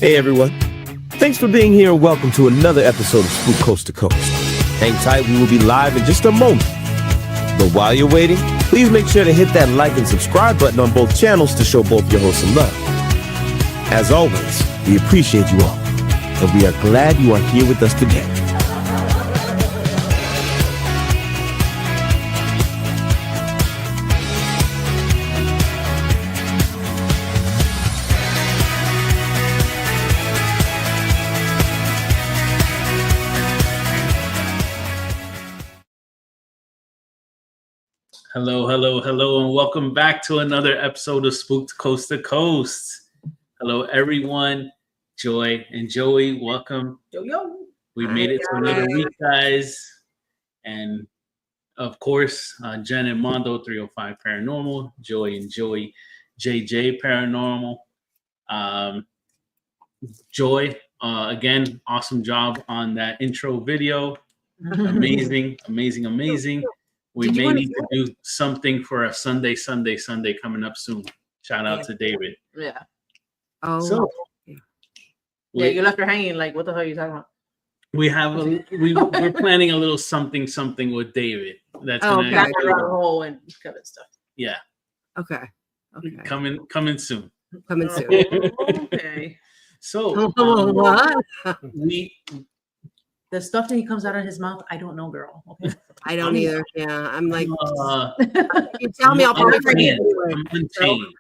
Hey everyone, thanks for being here and welcome to another episode of Spook Coast to Coast. Hang tight, we will be live in just a moment. But while you're waiting, please make sure to hit that like and subscribe button on both channels to show both your hosts some love. As always, we appreciate you all, and we are glad you are here with us today. Hello, hello, hello, and welcome back to another episode of Spooked Coast to Coast. Hello, everyone. Joy and Joey, welcome. Yo. We made it to another week, guys. And, of course, Jen and Mondo, 305 Paranormal. Joy and Joey, JJ Paranormal. Joy, again, awesome job on that intro video. Amazing. We may need to do something for a Sunday coming up soon. Shout out to David. Yeah. Oh. So, yeah, you left her hanging. Like, what the hell are you talking about? We're planning a little something with David. That's gonna back around the hole and cover stuff. Yeah. Okay. Coming soon. Coming soon. Okay. So the stuff that comes out of his mouth, I don't know, girl. Okay. I don't either. Yeah, I'm like, you tell me, I'll probably forget. I'm untamed.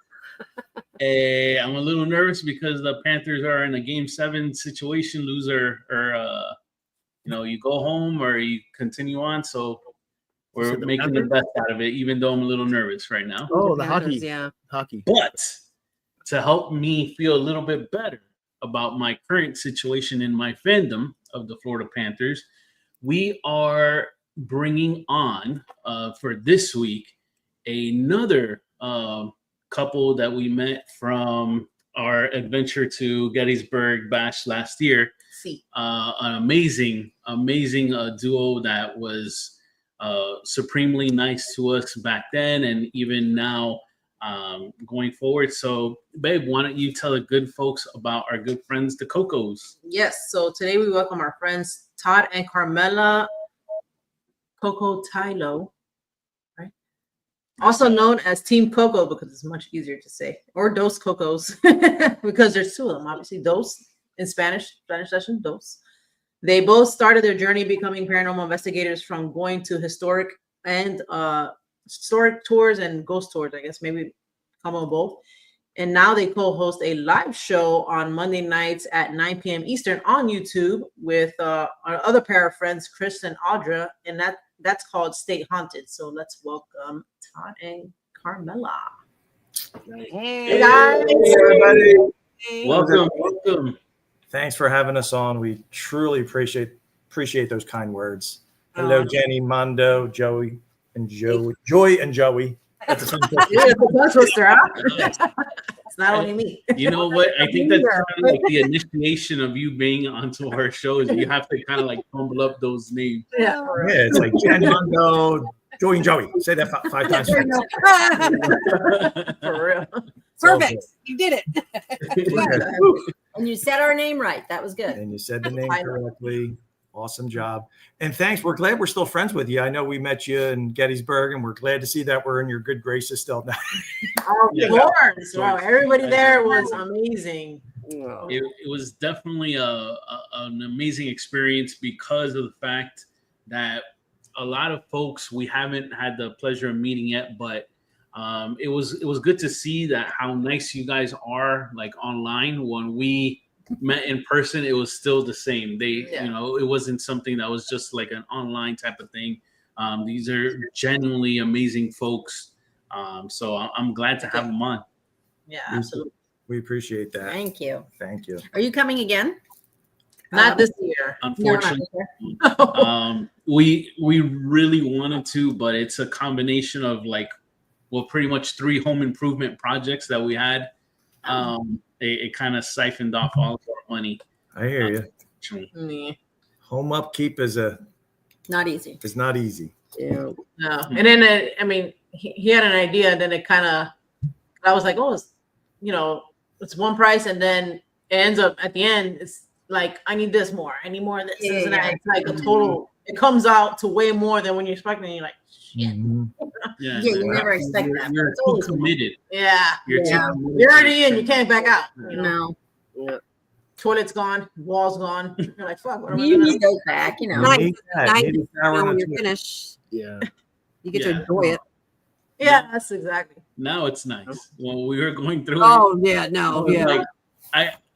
I'm a little nervous because the Panthers are in a Game 7 situation. Loser, or you go home or you continue on. So we're making the best out of it, even though I'm a little nervous right now. Oh, the hockey. Yeah. Hockey. But to help me feel a little bit better about my current situation in my fandom of the Florida Panthers, we are bringing on for this week another couple that we met from our adventure to Gettysburg Bash last year. An amazing duo that was supremely nice to us back then and even now going forward. So, babe, why don't you tell the good folks about our good friends, the Kokos? Yes. So today we welcome our friends Todd and Carmella 𝗶𝗂𝗀𝘀, right? Also known as Team Koko because it's much easier to say, or Dos Kokos because there's two of them. Obviously, Dos in Spanish session, Dos. They both started their journey becoming paranormal investigators from going to historic tours and ghost tours, I guess, maybe come on both. And now they co-host a live show on Monday nights at 9 p.m. Eastern on YouTube with our other pair of friends, Chris and Audra, and that's called Stayhaunted. So let's welcome Todd and Carmella. Hey guys. Hey, everybody. Welcome. Thanks for having us on. We truly appreciate those kind words. Hello, Jenny, Mondo, Joey, and Joy and Joey. That's the same It's not only me. You know what? I think that's kind of like the initiation of you being onto our shows. You have to kind of like fumble up those names. Yeah, it's like Jen, Mondo, Joey, and Joey. Say that 5 times. For real. Perfect. You did it. And you said our name right. That was good. And you said the name correctly. Awesome job. And thanks. We're glad we're still friends with you. I know we met you in Gettysburg, and we're glad to see that we're in your good graces still now. Of course. Wow. Everybody there was amazing. It was definitely an amazing experience because of the fact that a lot of folks we haven't had the pleasure of meeting yet, but it was good to see that how nice you guys are like online. When we met in person, it was still the same. It wasn't something that was just like an online type of thing. These are genuinely amazing folks. So I'm glad to have them on. Yeah, absolutely. We appreciate that. Thank you. Are you coming again? Not this year. Unfortunately, we really wanted to, but it's a combination of pretty much 3 home improvement projects that we had. It kind of siphoned off all of our money. I hear you. Home upkeep is not easy. It's not easy. Yeah. No. And then he had an idea, and then it kind of, I was like, oh, it's one price, and then it ends up at the end, it's like, I need this more. I need more of this. Yeah, And yeah. it's like a total, it comes out to way more than when you're expecting. And you're like, shit. Mhm. Yeah, Yeah, you never expect that. You're It's too always committed. Yeah. You're too Yeah. committed. You're already in. You can't back out. You know, no. toilet's gone, wall's gone. You're like, fuck, what am I You gonna need those back, you know. You Nice. need that. Nice. You need a shower when and a you're toilet. finished, Yeah. you get to Yeah. enjoy it. Yeah, that's exactly. Now it's nice. When we were going through Oh yeah, it, no, I was yeah. like,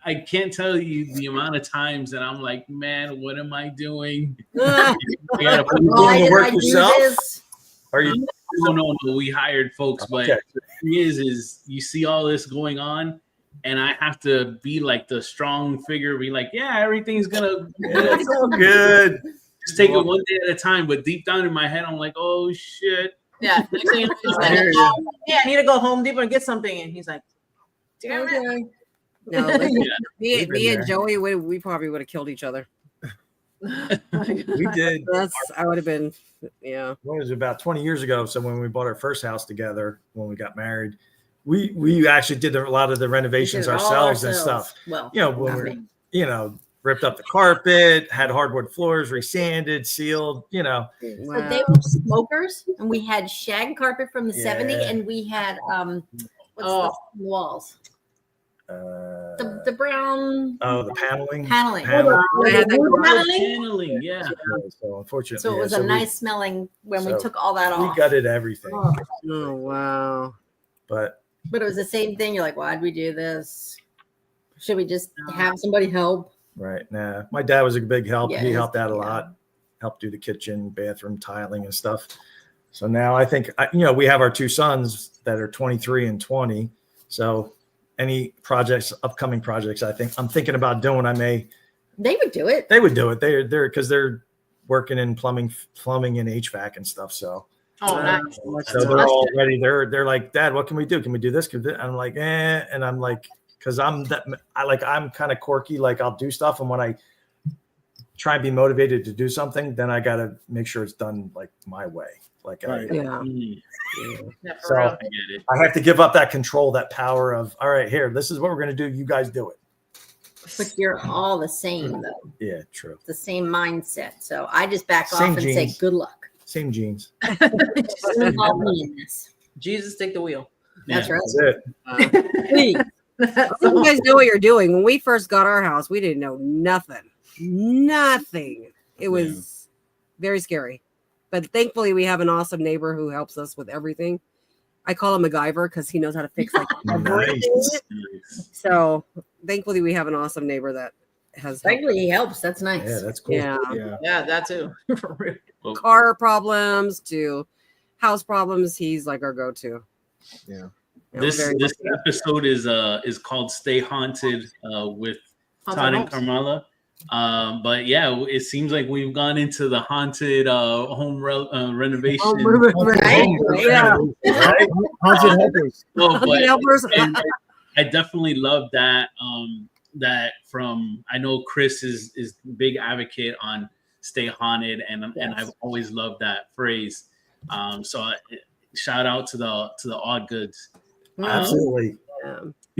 I can't tell you the amount of times that I'm like, man, what am I doing? Ah, I gotta put Why the did work I do yourself? this? Are you? no. We hired folks, but Okay. the thing is you see all this going on, and I have to be like the strong figure, be like, yeah, everything's gonna Yeah, it's all good. just take it one day at a time. But deep down in my head, I'm like, oh shit. Yeah. Next thing you know, he's I like, hear you. oh, yeah, I need to go Home Depot and get something. And he's like, damn it. okay. No, but Yeah. me We've been and there. Joey, we probably would have killed each other. We did. I would have been, yeah. Well, it was about 20 years ago. So when we bought our first house together, when we got married, we actually did a lot of the renovations We did it all ourselves and stuff. Well, You know, when we're, nothing. you know, ripped up the carpet, had hardwood floors, resanded, sealed, you know. But they were smokers, and we had shag carpet from the Yeah. 70s, and we had what's Oh. the walls? Uh, The brown oh, the paneling. paneling. Paneling. I had that Wood garage. paneling? Channeling, yeah. So unfortunately, So it was yeah, a we- nice smelling when we so took all that We off. gutted everything, Oh wow. but But it was the same thing. You're like, why'd we do this? Should we just have somebody help? right now, my dad was a big help. Yeah, He he's- helped out a yeah. lot, helped do the kitchen, bathroom tiling and stuff. So now I think, you know, we have our two sons that are 23 and 20. So any projects, upcoming projects, I think I'm thinking about doing, They would do it. they would do it. They're because they're working in plumbing and HVAC and stuff. So, Oh, nice. so they're all ready. They're like, Dad, what can we do? Can we do this? I'm like, and I'm like, because I'm kind of quirky. Like I'll do stuff, and when I try and be motivated to do something, then I got to make sure it's done like my way. Like Right. I, Yeah. Mm, Yeah, for So- real. I get it. I have to give up that control, that power of, all right, here, this is what we're going to do. You guys do it. But you're all the same, though. Yeah, true. The same mindset. So I just back Same off and say, genes. good luck. Same genes. Don't involve me in this. Jesus, take the wheel. That's Yeah. right. That's it. Please. You guys know what you're doing. When we first got our house, we didn't know nothing. Nothing. It was very scary. But thankfully, we have an awesome neighbor who helps us with everything. I call him MacGyver because he knows how to fix like everything. Nice. So thankfully, we have an awesome neighbor that has helped. Thankfully, he helps. That's nice. Yeah, that's cool. Yeah. Yeah. Yeah, that too. For real. Well, Car problems to house problems. He's like our go-to. Yeah. Yeah, this we're very this lucky. episode is called Stayhaunted with Todd and Carmella. But yeah, it seems like we've gone into the haunted home renovation. Right? Yeah. Right? Haunted helpers. Well, but Haunted helpers. and I definitely love that. That from I know Chris is big advocate on Stay Haunted, and I've always loved that phrase. Shout out to the odd goods. Absolutely.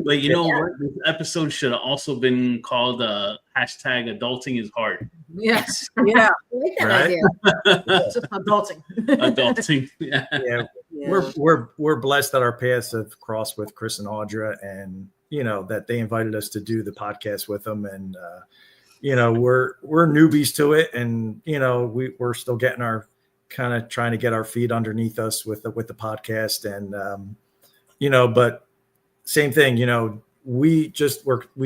But you know what? This episode should have also been called hashtag adulting is hard. Yes. Yeah. I like that Right? idea. Just adulting. Adulting. Yeah. Yeah. Yeah. We're blessed that our paths have crossed with Chris and Audra, and you know that they invited us to do the podcast with them, and you know we're newbies to it, and you know we're still getting our kind of trying to get our feet underneath us with the podcast, and you know, but same thing, you know, we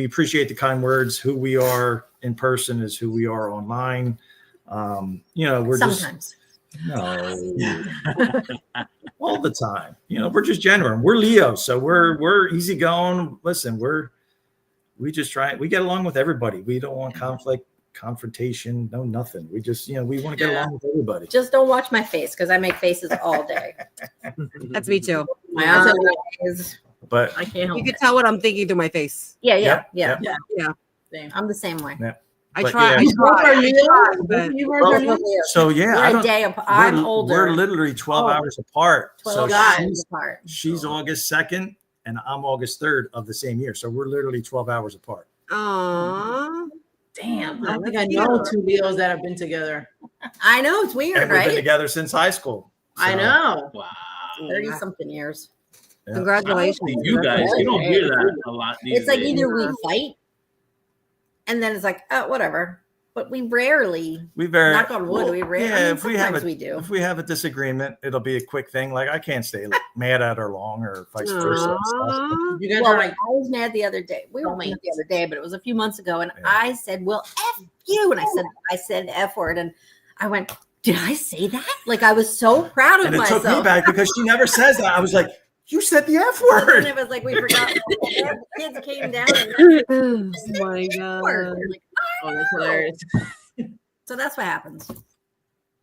appreciate the kind words. Who we are in person is who we are online. You know, we're Sometimes. all the time. You know, we're just genuine. We're Leo, so we're easygoing. Listen, we just try. We get along with everybody. We don't want conflict, confrontation, no nothing. We just, you know, we want to get along with everybody. Just don't watch my face because I make faces all day. That's me too. My eyes. But I can't You help can it. tell what I'm thinking through my face. Yeah. Yep. Same. I'm the same way. I But try. yeah. I You both try. are Leo? but- You both are Leo? so yeah, I We're a don't, day apart. I'm older. We're literally 12 Oh. hours apart. 12 So hours apart. she's August 2nd and I'm August 3rd of the same year. So we're literally 12 hours apart. Aww. Damn, I don't think I know two Leos that have been together. I know, it's weird, And we've been right? together since high school. I So, know. Wow. 30 something years. yeah. Congratulations. You guys, you don't hear that a lot these It's like days. either we fight and then it's like, oh, whatever. But we rarely, We very knock on wood, we rarely, Yeah, if we have sometimes we do. if we have a disagreement, it'll be a quick thing. Like I can't stay mad at her long or vice versa. Aww. You guys Well, are like, I was mad the other day. We were mad the other day, but it was a few months ago. And Yeah. I said, well, F you. And I said F word. And I went, did I say that? Like I was so proud of And it myself. took me back because she never says that. I was like, you said the F So then word. it was like we forgot. The kids came down and Oh my god. word. Like, oh, that's hilarious. so that's what happens.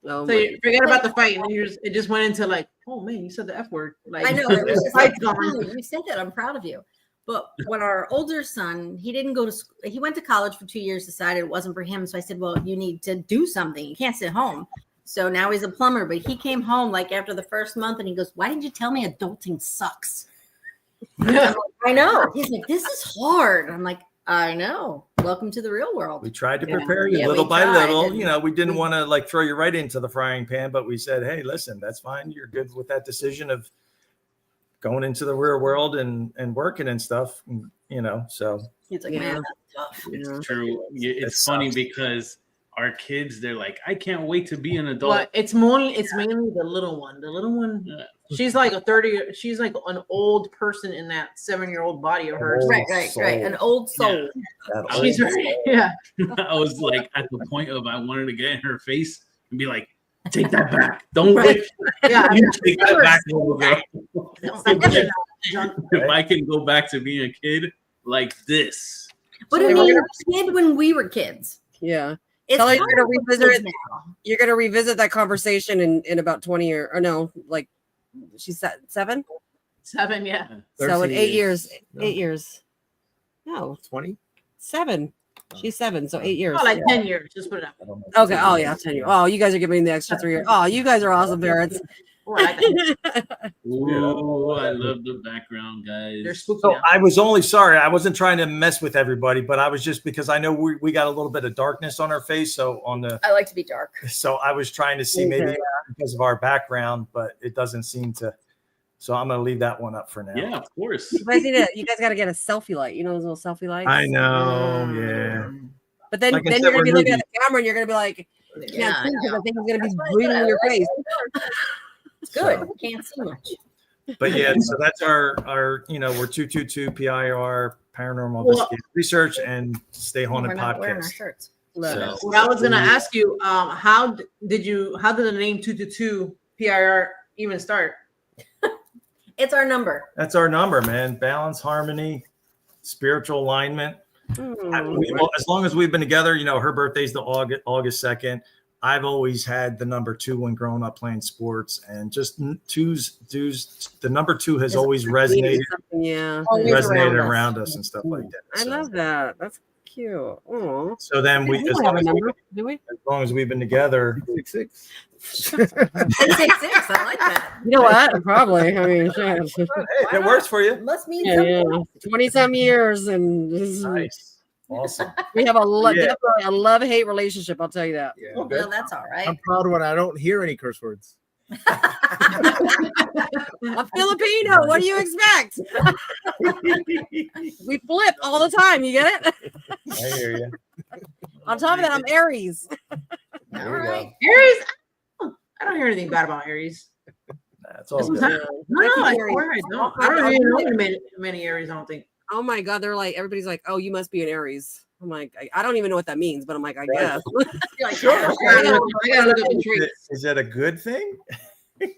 Oh So my you forget about the fight, and it just went into like, oh man, you said the F word. Like I know. It was just like, fight's gone. "Oh, you said that. I'm proud of you. But when our older son, he didn't go to school. He went to college for 2 years, decided it wasn't for him. So I said, well, you need to do something. You can't sit home. So now he's a plumber, but he came home like after the first month and he goes, why didn't you tell me adulting sucks? I'm like, I know. He's like, this is hard. I'm like, I know. Welcome to the real world. We tried to Yeah. prepare you Yeah, little we by tried, little. and You know, we didn't want to like throw you right into the frying pan, but we said, hey, listen, that's fine. You're good with that decision of going into the real world and working and stuff. And, you know, so He's like, Yeah. man, that's tough. It's true. It's It funny sucks. because our kids, they're like, I can't wait to be an adult. But it's mainly the little one. The little one, Yeah. she's like she's like an old person in that 7-year-old body of hers. Old Right, right, right. An old soul. that She's old- yeah. I was like at the point of I wanted to get in her face and be like, take that back. Don't wait. Yeah. You take that back, little girl. If I can go back to being a kid like this. But So I we're mean, gonna- kid when we were kids. Yeah. It's Tell her you're hard gonna for revisit kids it. now. You're gonna revisit that conversation in about 20 years, or no, like she's 7. 7, yeah. So in 8 years, No. 8 years. No, 20? 7. She's 7, so 8 years. Oh, like 10 years. Just put it up. I don't know. Okay. Oh yeah, 10 years. Oh, you guys are giving me the extra 3 years. Oh, you guys are awesome parents. Oh, I like that. Ooh, I love the background, guys. They're spooky. So now. I was only sorry. I wasn't trying to mess with everybody, but I was just because I know we got a little bit of darkness on our face. So I like to be dark. so I was trying to see maybe Okay. because of our background, but it doesn't seem to. So I'm going to leave that one up for now. Yeah, of course. You guys got to get a selfie light. You know those little selfie lights. I know. Yeah. But then, Like I then said, you're gonna we're be looking at newbies. the camera and you're gonna be like, you Yeah, can't I see because know. I think it's gonna be That's why I bleeding said in I your like face. It's good. You can't see much. But yeah, so that's our we're 222 PIR Paranormal Well- Investigators Research and Stay Haunted We're not wearing our podcast. shirts. Love So- it. Well, I was gonna ask you, how did the name 222 PIR even start? It's our number. That's our number, man. Balance, harmony, spiritual alignment. Mm. As long as we've been together, her birthday's the August 2nd. I've always had the number 2 when growing up playing sports, and just the number 2 has always resonated Yeah. Always around us and stuff like that. I So- love that. That's cute. Oh. So then We as don't long have a as, number, do we? as long as we've been together, 6'6". 666. I like that. You know what? Probably. I mean, shit. hey, if it works for you. Must mean Yeah, something. yeah. 20-some years, and this is- Nice, awesome. we have Yeah. definitely a love-hate relationship. I'll tell you that. Yeah. Well, that's all right. I'm proud when I don't hear any curse words. A Filipino. What do you expect? We flip all the time. You get it? I hear you. On top of that, I'm Aries. All right. Aries? I don't hear anything bad about Aries. That's all This was good. not- No, I Aries. swear I don't. I don't even know many Aries, I don't think. Oh my God, they're like, everybody's like, oh, you must be an Aries. I'm like, I don't even know what that means, but I'm like, I Right. guess. You're like, I gotta look up the Is traits. is it a good thing?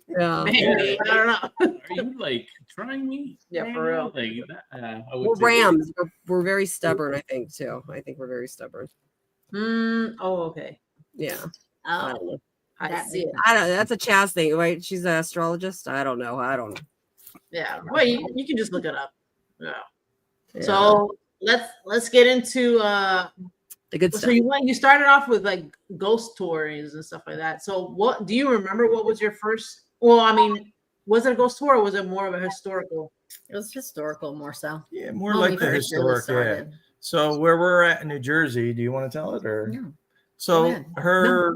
Yeah. Maybe. I don't know. Are you like trying me? Yeah, for real. Like that, I would We're say- Rams. We're very stubborn, I think, too. I think we're very stubborn. Oh, okay. Yeah. I oh, don't know. I That see it. I don't That's a Chaz thing, right? She's an astrologist. I don't know. Yeah. Well, you can just look it up. Yeah. Yeah. So let's get into the good so stuff. you started off with like ghost stories and stuff like that. So what do you remember? What was your first? Well, I mean, was it a ghost tour or was it more of a historical? it was historical more so. Yeah, more When like we the first really historic. Yeah. started. So where we're at in New Jersey, do you want to tell it or? No. So Go ahead. her,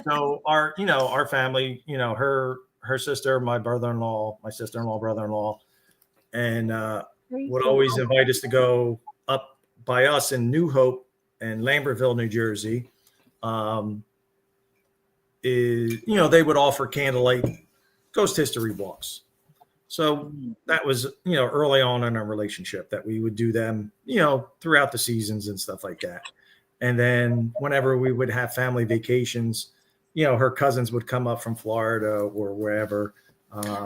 so our family, her sister, my brother-in-law, my sister-in-law, brother-in-law, and would always invite us to go up by us in New Hope and Lambertville, New Jersey. They would offer candlelight ghost history walks. So that was, early on in our relationship that we would do them, throughout the seasons and stuff like that. And then whenever we would have family vacations, her cousins would come up from Florida or wherever.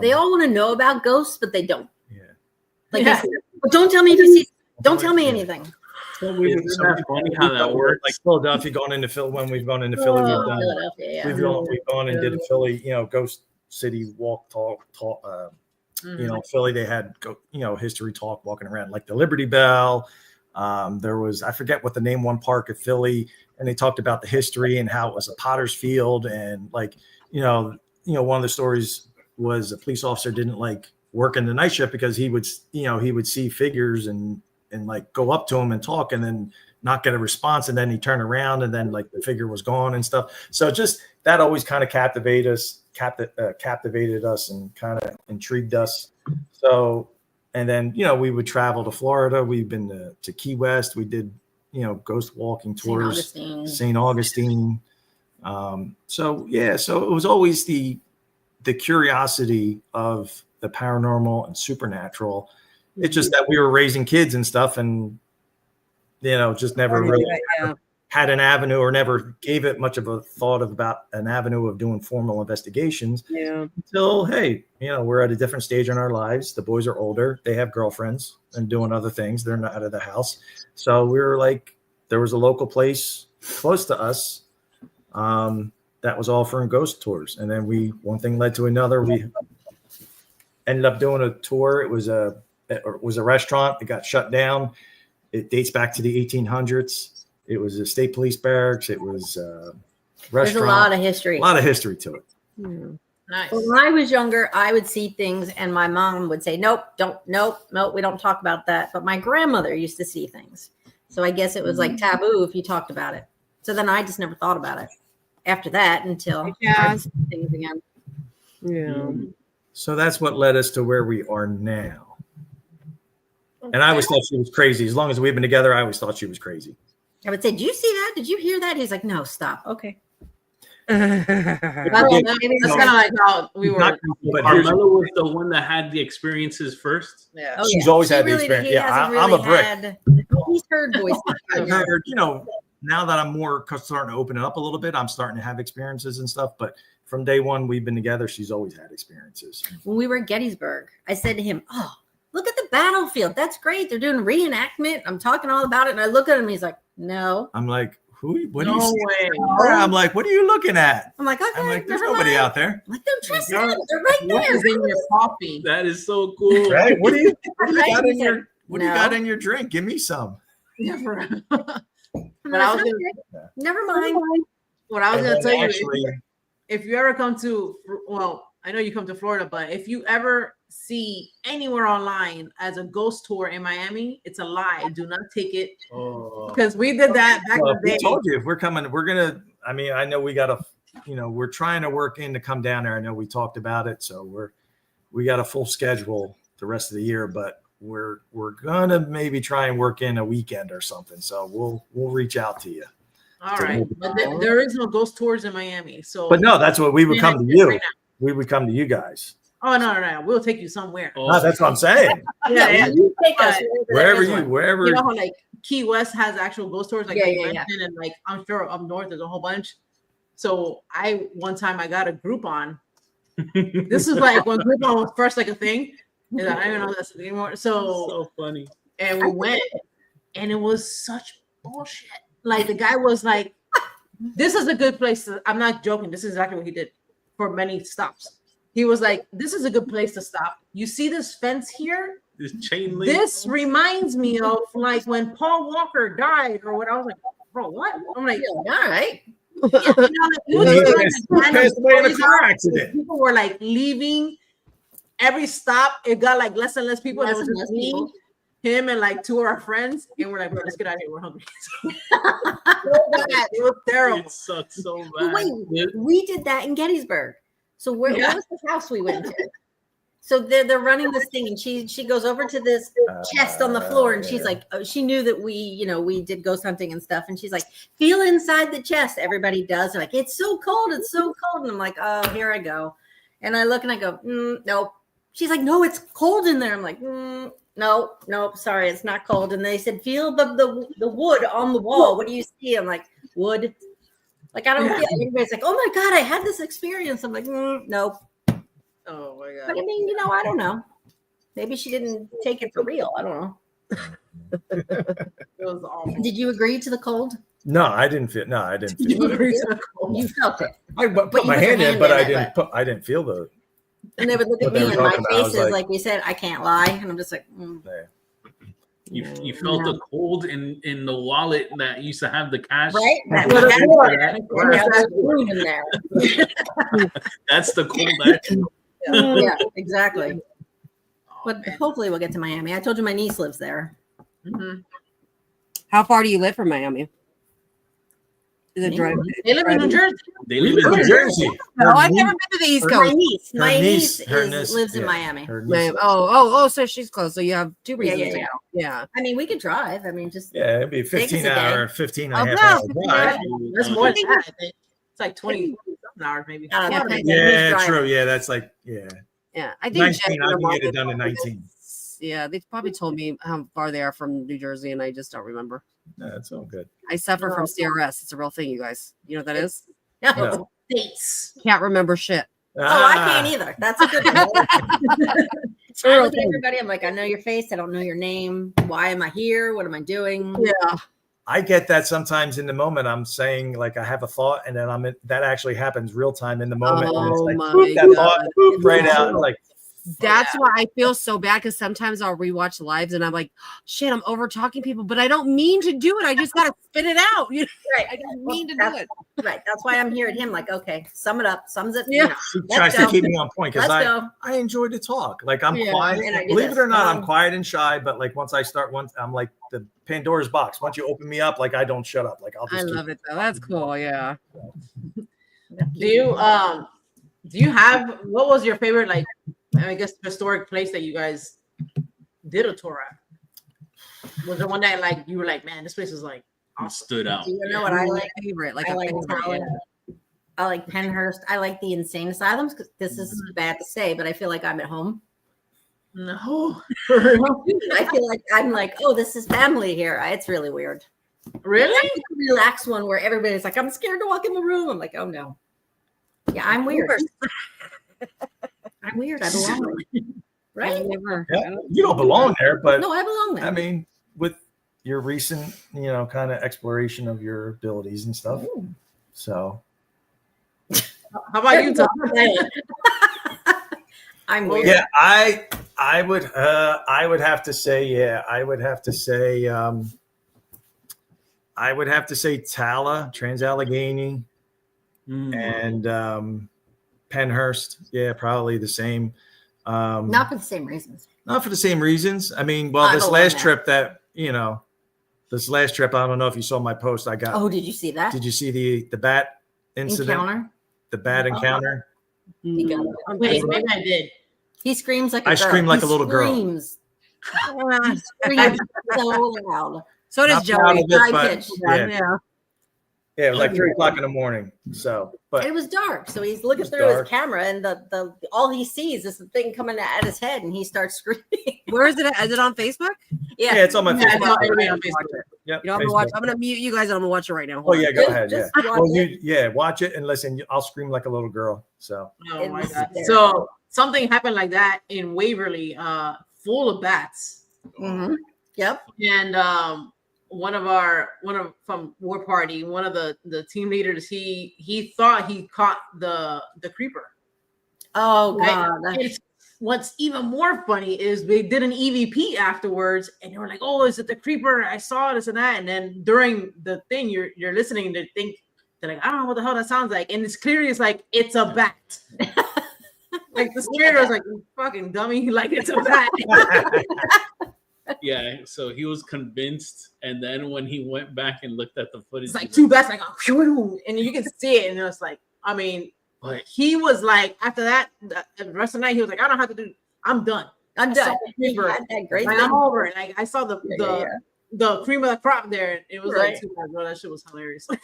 They all want to know about ghosts, but they don't. Yeah. Like, but don't tell me if you see. Don't tell me anything. So isn't that funny how that works? Like Philadelphia, going into Philly, when we've gone into Philly, we've gone and did a Philly, ghost city walk talk. Philly, they had history talk walking around, like the Liberty Bell. There was, I forget what the name, one park at Philly, and they talked about the history and how it was a potter's field. And like, one of the stories was a police officer didn't like work in the night shift because he would see figures and like go up to him and talk and then not get a response. And then he turned around and then like the figure was gone and stuff. So just that always kind of captivated us and kind of intrigued us. So, and then, we would travel to Florida. We've been to Key West. We did, ghost walking tours, St. Augustine. So it was always the curiosity of the paranormal and supernatural. It's just that we were raising kids and stuff and, just never really had an avenue or never gave it much of a thought about an avenue of doing formal investigations until, hey, we're at a different stage in our lives. The boys are older. They have girlfriends and doing other things. They're not out of the house. So we were like, there was a local place close to us that was offering ghost tours. And then one thing led to another. We ended up doing a tour. It was a restaurant. It got shut down. It dates back to the 1800s. It was a state police barracks. It was a restaurant. There's a lot of history. A lot of history to it. Nice. Well, when I was younger, I would see things and my mom would say, nope, we don't talk about that. But my grandmother used to see things. So I guess it was like taboo if you talked about it. So then I just never thought about it after that until I saw things again. Yeah. So that's what led us to where we are now. And I always thought she was crazy. As long as we've been together, I always thought she was crazy. I would say, did you see that? Did you hear that? He's like, no, stop. Okay. That's kind of like how we were. Carmella was the one that had the experiences first. Yeah. Oh, She's always had the experience. Yeah, I'm a brick. He's heard voices. I've heard, now that I'm more starting to open it up a little bit, I'm starting to have experiences and stuff. But from day one, we've been together. She's always had experiences. When we were at Gettysburg, I said to him, oh, look at the battlefield. That's great. They're doing reenactment. I'm talking all about it. And I look at him. He's like, no. I'm like, what No are you way. I'm like, what are you looking at? I'm like, okay. I'm like, there's never nobody mind. out there. I'm like, don't trust them. They're right What there. is in your coffee? That is so cool. Right? What do you got in He your said, What do you no. got in your drink? Give me some. Never. I'm But like, I was okay, gonna, never mind. what I was And gonna then tell actually, you, if you ever come to, I know you come to Florida, but if you ever see anywhere online as a ghost tour in Miami, it's a lie. Do not take it because we did that back in the we day. told you if we're coming, we're gonna. I mean, I know we got to. We're trying to work in to come down there. I know we talked about it, so we got a full schedule the rest of the year, but we're gonna maybe try and work in a weekend or something. So we'll reach out to you. All right, but there is no ghost tours in Miami. So, But no, that's what we would come to you. Right now. We would come to you guys. Oh no, we'll take you somewhere. No, that's what I'm saying. Yeah. You take us Wherever you- wherever. You know how like Key West has actual ghost tours, like Yeah, they yeah, mentioned, and like I'm sure up north there's a whole bunch. So one time I got a Groupon. This is like when Groupon was first like a thing. And I don't even know that's a thing anymore. So funny. And we went, and it was such bullshit. Like the guy was like, "This is a good place to." I'm not joking. This is exactly what he did for many stops. He was like, "This is a good place to stop. You see this fence here? This chain link. This reminds me of like when Paul Walker died, or what." I was like, "Bro, what?" I'm like, all right. Passed away in a car accident. People were like leaving. Every stop, it got like less and less people. Less It was and just less me. people. him and like two of our friends, and we're like, bro, let's get out of here. We're hungry. So bad. It was terrible. It sucked so bad. But wait, we did that in Gettysburg. So what was the house we went to? So they're running this thing, and she goes over to this chest on the floor, and she's like, she knew that we did ghost hunting and stuff, and she's like, feel inside the chest. Everybody does. They're like, it's so cold, and I'm like, oh, here I go. And I look and I go, nope. She's like, no, it's cold in there. I'm like, nope, sorry, it's not cold. And they said, feel the wood on the wall. What do you see? I'm like, wood. Like, I don't feel it. Everybody's like, oh my God, I had this experience. I'm like, nope. Oh my God. But I mean, I don't know. Maybe she didn't take it for real. I don't know. It was awful. Did you agree to the cold? No, I didn't feel. No, I didn't. Did Feel you it. agree to the cold? You felt it. I put my hand in, but I didn't feel the. And they would look at What they me were and my talking about, I was face is like- like we said, I can't lie. And I'm just like, You felt the cold in the wallet that used to have the cash. right? That Well, was that's that room in there. That's the cold. Yeah, exactly. Oh, But man. hopefully we'll get to Miami. I told you my niece lives there. Mhm. How far do you live from Miami? Is it Me? drive? They live in New Jersey. They live in New Jersey. No, I've never been to the East My Coast. niece, Her niece lives in yeah, Miami. her niece. Miami. Oh, so she's close. So you have two Yeah, reasons. yeah. to go. Yeah. I mean, we could drive. I mean, just Yeah, it'd be a Take us a 15 day. hour, 15 Oh, and a half no, hour 15 drive. hours. That's more than that. I think. It's like 20 something hours, maybe. I don't know. Depends on who's Yeah, driving. true. Yeah, that's like, yeah. Yeah. I think 19, Jen I and can get it Mark done in probably 19. just- Yeah, they probably told me how far they are from New Jersey, and I just don't remember. No, that's all good. I suffer from CRS. It's a real thing, you guys. You know what that is? No. No. States. Can't remember shit. Oh, I can't either. That's a good one. It's a I real look at thing. everybody. I'm like, I know your face. I don't know your name. Why am I here? What am I doing? Yeah. I get that sometimes in the moment. I'm saying like I have a thought, and then that actually happens real time in the moment. and it's Oh like, my boop, that God. thought, boop, right out. Like, That's why I feel so bad, because sometimes I'll rewatch lives and I'm like, shit, I'm over talking people, but I don't mean to do it. I just gotta spit it out. You know? Right. I don't mean to do it. Right. That's why I'm here at him. Like, okay, sum it up. Sums it. Yeah. he Let's tries go. to keep me on point because Let's go. I enjoy to talk. Like I'm Yeah, quiet. and I do Believe this. it or not, I'm Um, quiet and shy. But like once I start, I'm like the Pandora's box. Once you open me up, like I don't shut up. Like I'll I just. love it though. That's cool. Yeah. Do you have, what was your favorite, like, I guess, historic place that you guys did a tour at? Was there one that like you were like, man, this place is like awesome? Stood out. Do you know what I like? Favorite, like I a like favorite. Holland. I like Penhurst. I like the insane asylums. 'Cause this is bad to say, but I feel like I'm at home. No, for real? I feel like I'm like, oh, this is family here. It's really weird. Really? I like the relaxed one where everybody's like, I'm scared to walk in the room. I'm like, oh no. Yeah, I'm weird. I'm weird. I belong. Right? Never. Yeah, you don't belong there, but No, I belong there. I mean, with your recent, kind of exploration of your abilities and stuff. Ooh. So How about you, Tom? I'm weird. yeah, I would have to say, I would have to say Tala, Trans-Allegheny, and Penhurst. Yeah, probably the same. Not for the same reasons. Not for the same reasons. I mean, I this belong last there. trip I don't know if you saw my post. I got. Oh, did you see that? Did you see the bat incident? Encounter? The bat encounter. He got it. Wait, maybe I did. He screams like a I girl. scream like He a little girl. screams. He screams so loud. So does Not proud Joey. of it, High but pitch. yeah, it was like 3:00 in the morning. So, but It was dark, so he's looking was through his dark. camera, and the all he sees is the thing coming at his head, and he starts screaming. Where is it? Is it on Facebook? yeah, it's on my Yeah, Facebook. it's on Facebook. Yep, You know, I'm gonna Facebook. watch. I'm gonna mute you guys, and I'm gonna watch it right now. Oh Hold on. yeah, go ahead. Yeah. Just watch Well, it. watch it and listen. I'll scream like a little girl. So Oh It my was god! scary. So something happened like that in Waverly, full of bats, Mhm. Yep. and from War Party, one of the team leaders, he thought he caught the creeper. Oh Right? god. It's, what's even more funny is they did an EVP afterwards, and they were like, "Oh, is it the creeper? I saw this and that." And then during the thing, you're listening to think they're like, "I don't know what the hell that sounds like," and it's clearly it's like it's a bat. Like the spirit was like, "You fucking dummy!" Like it's a bat. Yeah, so he was convinced, and then when he went back and looked at the footage, It's like two bats, like, and you can see it, and it was like, I mean, but he was like, after that, the rest of the night, he was like, I don't have to do, I'm done. I'm done. He He had that great Like, thing. I'm over it. Like, I saw the cream of the crop there. It was Right. like, too bad, bro. That shit was hilarious. but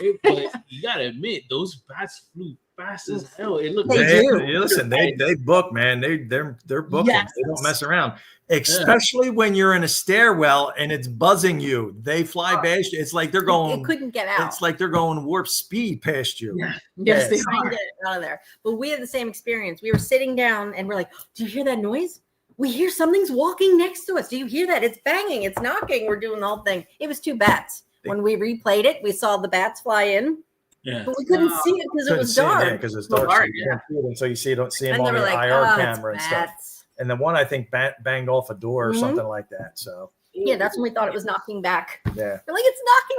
you gotta admit, those bats flew fast as hell. It looked They like do. Listen, they book, man. They're booking. Yes. They don't mess around. Especially when you're in a stairwell and it's buzzing you. They fly past you. It's like they're going. It couldn't get out. It's like they're going warp speed past you. Yeah. Yes, they Trying to are. get it out of there. But we had the same experience. We were sitting down and we're like, do you hear that noise? We hear something's walking next to us. Do you hear that? It's banging. It's knocking. We're doing the whole thing. It was two bats. When we replayed it, we saw the bats fly in, yeah. but we couldn't see it because it was dark. because it's So dark. dark, So you can't see it until you don't see them And they on were your like, IR oh, camera and it's stuff. bats. And the one I think banged off a door or Mhm. something like that. So Yeah, that's when we thought it was knocking back. yeah, We're like, it's knocking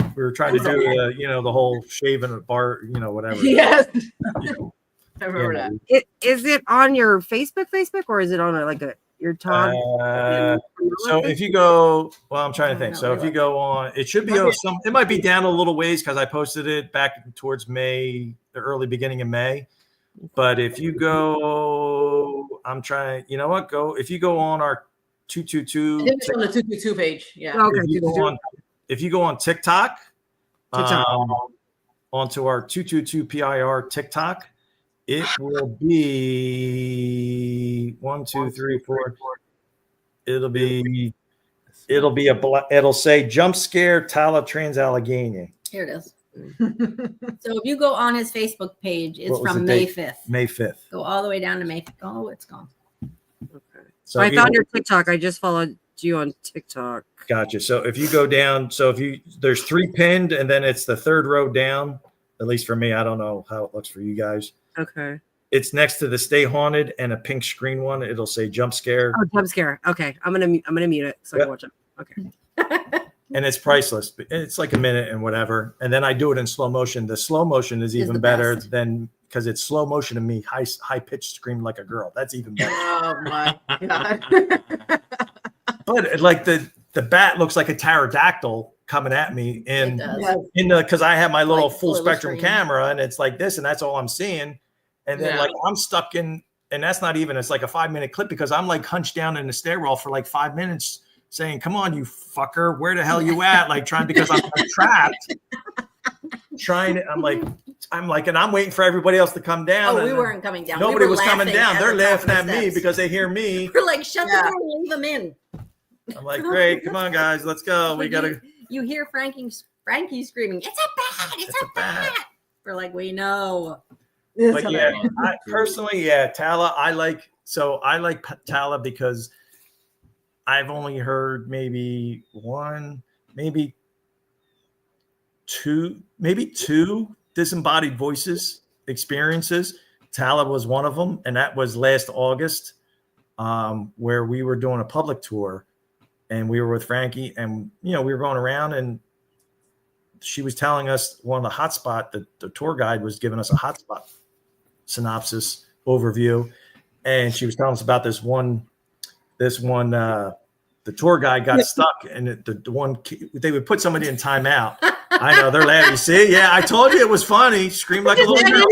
back. we were trying to do the whole shaving a bar, whatever. Yes. I remember Yeah, that. Is it on your Facebook, or is it on your Todd? So if you go, well, I'm trying to think. No, So if you go on, it should be it might be down a little ways because I posted it back towards May, the early beginning of May. But if you go, I'm trying, you know what? If you go on our 222, I think it's on the 222 page. Yeah. Okay, if you go on TikTok, TikTok. onto our 222 PIR TikTok, it will be 1, 2, 3, 4. It'll say jump scare 𝗟𝗏𝗘𝘀. Here it is. So if you go on his Facebook page, it's What was from the May date? 5th. May 5th. Go all the way down to May 5th. Oh, it's gone. So I if you- found your TikTok. I just followed you on TikTok. Gotcha. So if you go down, there's 3 pinned, and then it's the third row down. At least for me, I don't know how it looks for you guys. Okay. It's next to the Stay Haunted and a pink screen one. It'll say jump scare, Oh, jump scare. Okay, I'm gonna mute it so I Yep. can watch it. Okay. and it's priceless. It's like a minute and whatever. And then I do it in slow motion. The slow motion is even the better best. than because it's slow motion to me, high pitched scream like a girl. That's even better. Oh my god. But like the bat looks like a pterodactyl coming at me, It and does. Yes. because I have my little Like full little spectrum screen. camera, and it's like this, and that's all I'm seeing. And then Yeah. like I'm stuck in, and that's not even. It's like a 5-minute clip because I'm like hunched down in the stairwell for like 5 minutes, saying, "Come on, you fucker, where the hell you at?" Like trying because I'm trapped. I'm like, and I'm waiting for everybody else to come down. Oh, we and weren't coming down. Nobody we were was coming laughing down. at They're the top laughing of at the me steps. because they hear me. We're like, shut Yeah. the door, leave them in. I'm like, great, come on, guys, let's go. We But gotta. You hear Frankie screaming, "It's a bat! It's a bat!" We're like, we know. It's But yeah, hilarious. I personally, 𝗟𝗏. I like 𝗟𝗏 because I've only heard maybe one, maybe two disembodied voices experiences. 𝗟𝗏 was one of them, and that was last August, where we were doing a public tour, and we were with Frankie, and we were going around, and she was telling us one of the hotspot. The tour guide was giving us a hotspot synopsis overview, and she was telling us about this one. The tour guide got stuck, and the one they would put somebody in timeout. I know they're laughing. See, yeah, I told you it was funny. Screamed like a little girl.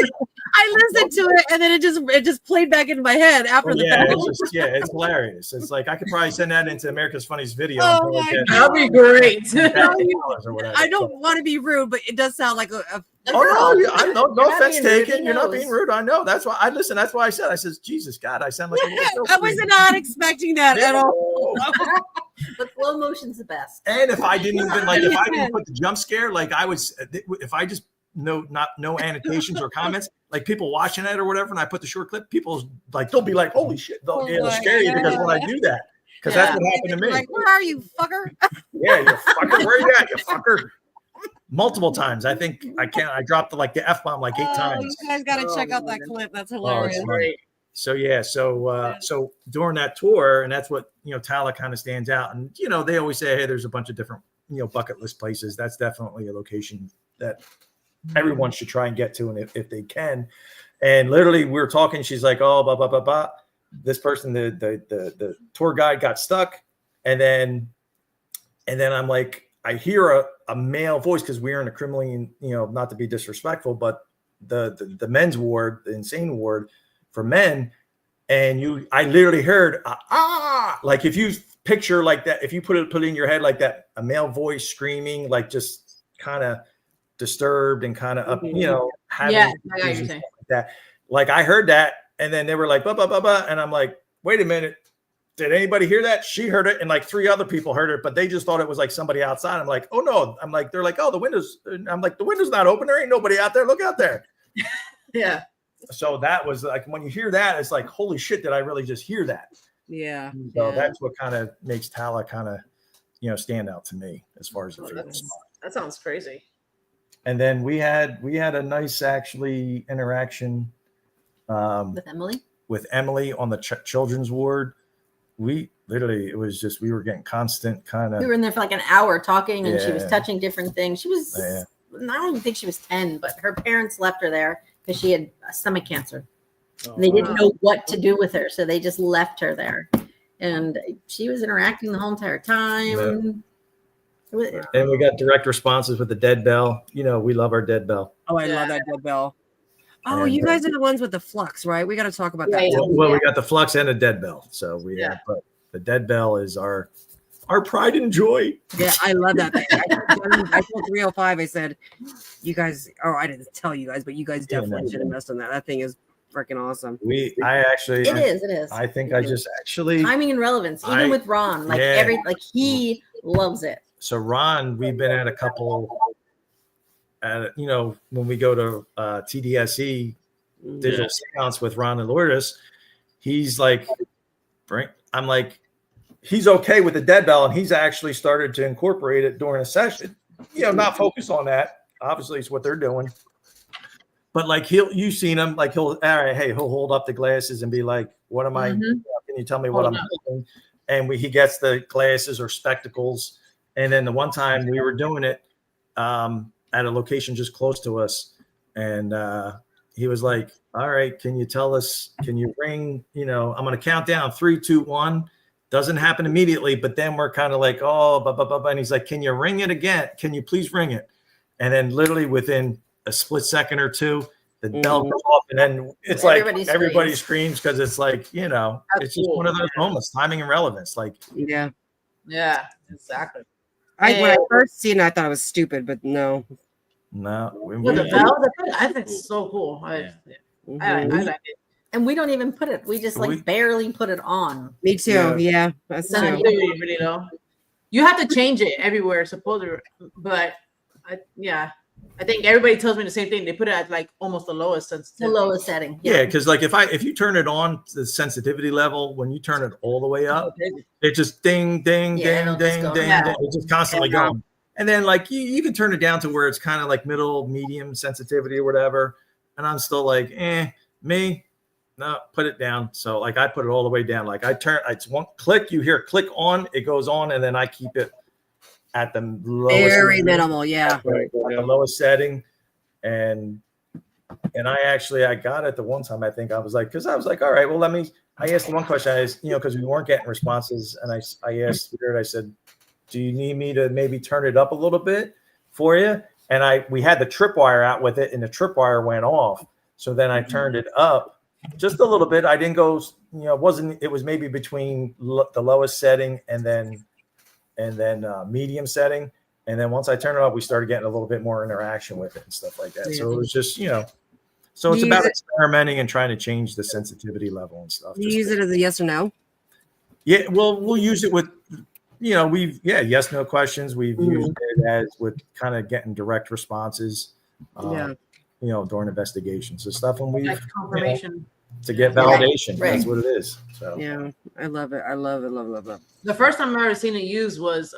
I listened to it and then it just played back into my head after the Yeah, fact. it's hilarious. It's like I could probably send that into America's Funniest Video. Oh and my probably get That'd be great. $1,000 or whatever. I don't want to be rude, but it does sound like a Oh no, I'm no You're not offense being rude, taken. he You're not knows. being rude. I know. That's why I listen. That's why I said, Jesus God, I sound like a little I was not expecting that at all. But slow motion's the best. And if I didn't even if I didn't put the jump scare, like I was, if I just no annotations or comments, like people watching it or whatever, and I put the short clip, people like they'll be like, holy shit, it'll scare you because when I do that, because that's what happened to me. Like, where are you, fucker? Yeah, you fucker, where you at, you fucker? Multiple times. I think I dropped the F-bomb like 8 times. You guys got to check out that clip. That's hilarious. it's funny. So yeah, so during that tour, and that's what 𝗟𝗏 kind of stands out. And they always say, hey, there's a bunch of different bucket list places. That's definitely a location that everyone should try and get to, and if they can. And literally, we were talking. She's like, oh, blah blah blah blah. This person, the tour guide got stuck. And then I'm like, I hear a male voice because we're in a criminally, not to be disrespectful, but the men's ward, the insane ward for men. And I literally heard, like if you picture like that, if you put it in your head like that, a male voice screaming, like just kind of disturbed and kind of up, having I got what you're saying. like that. Like I heard that, and then they were like, bah, bah, bah, bah, and I'm like, wait a minute. Did anybody hear that? She heard it, and like 3 other people heard it, but they just thought it was like somebody outside. I'm like, oh no. I'm like, they're like, oh, the windows. I'm like, the window's not open. There ain't nobody out there. Look out there. Yeah. So that was like, when you hear that, it's like, holy shit, did I really just hear that? Yeah. So that's what kind of makes 𝗟𝗏 kind of, stand out to me as far as the favorite spot. That sounds crazy. And then we had a nice actually interaction With Emily on the children's ward. We literally, it was just, we were getting constant kind of. We were in there for like an hour talking, and she was touching different things. She was, Yeah. I don't even think she was 10, but her parents left her there because she had stomach cancer. And they didn't know what to do with her, so they just left her there. And she was interacting the whole entire time. And we got direct responses with the dead bell. We love our dead bell. Oh, I love that dead bell. Oh, you guys are the ones with the flux, right? We got to talk about that. Well, we got the flux and a dead bell. So but the dead bell is our pride and joy. Yeah, I love that thing. I told 305, I said, you guys, I didn't tell you guys, but you guys definitely should invest in that. That thing is freaking awesome. It is. I think I just actually timing and relevance, even with Ron, he loves it. So Ron, we've been at a couple when we go to TDSE digital seance with Ron and Lourdes, he's like, I'm like, he's okay with the dead bell, and he's actually started to incorporate it during a session. Not focus on that. Obviously, it's what they're doing. But like you've seen him, like he'll hold up the glasses and be like, "What am I? Can you tell me what I'm holding?" And he gets the glasses or spectacles. And then the one time we were doing it at a location just close to us, and he was like, "All right, can you tell us? Can you ring? I'm going to count down 3, 2, 1." Doesn't happen immediately, but then we're kind of like, oh, blah, blah, blah, blah. And he's like, "Can you ring it again? Can you please ring it?" And then literally within a split second or two, the bell goes off, and then it's everybody screams because it's like, it's just one of those moments, timing and relevance. Like, yeah, exactly. When I first seen it, I thought it was stupid, but no. The bell, I think it's so cool. I like it. And we don't even put it. We just barely put it on. Me too. Yeah, that's true. You have to change it everywhere, supposedly. But I think everybody tells me the same thing. They put it at like almost the lowest sensitivity. The lowest setting. Yeah, because like if you turn it on to the sensitivity level, when you turn it all the way up, it just ding, ding, ding, ding, ding, ding. It's just constantly going. And then like you can turn it down to where it's kind of like middle, medium sensitivity or whatever. And I'm still like, no, put it down. So like I put it all the way down. Like it's one click, you hear click on, it goes on, and then I keep it at the lowest very minimal, at the lowest setting. And I got it the one time. I think I was like, all right, well, I asked the one question, because we weren't getting responses, and I asked Spirit, I said, do you need me to maybe turn it up a little bit for you? And we had the tripwire out with it, and the tripwire went off. So then I turned it up just a little bit. I didn't go, it was maybe between the lowest setting and then medium setting. And then once I turned it up, we started getting a little bit more interaction with it and stuff like that. So it was just, so it's about experimenting and trying to change the sensitivity level and stuff. You use it as a yes or no? Yeah, well, we'll use it with, yes, no questions. We've used it as with kind of getting direct responses, during investigations and stuff. And we've confirmation to get validation. Right. That's what it is. So yeah, I love it. I love it. The first time I ever seen it used was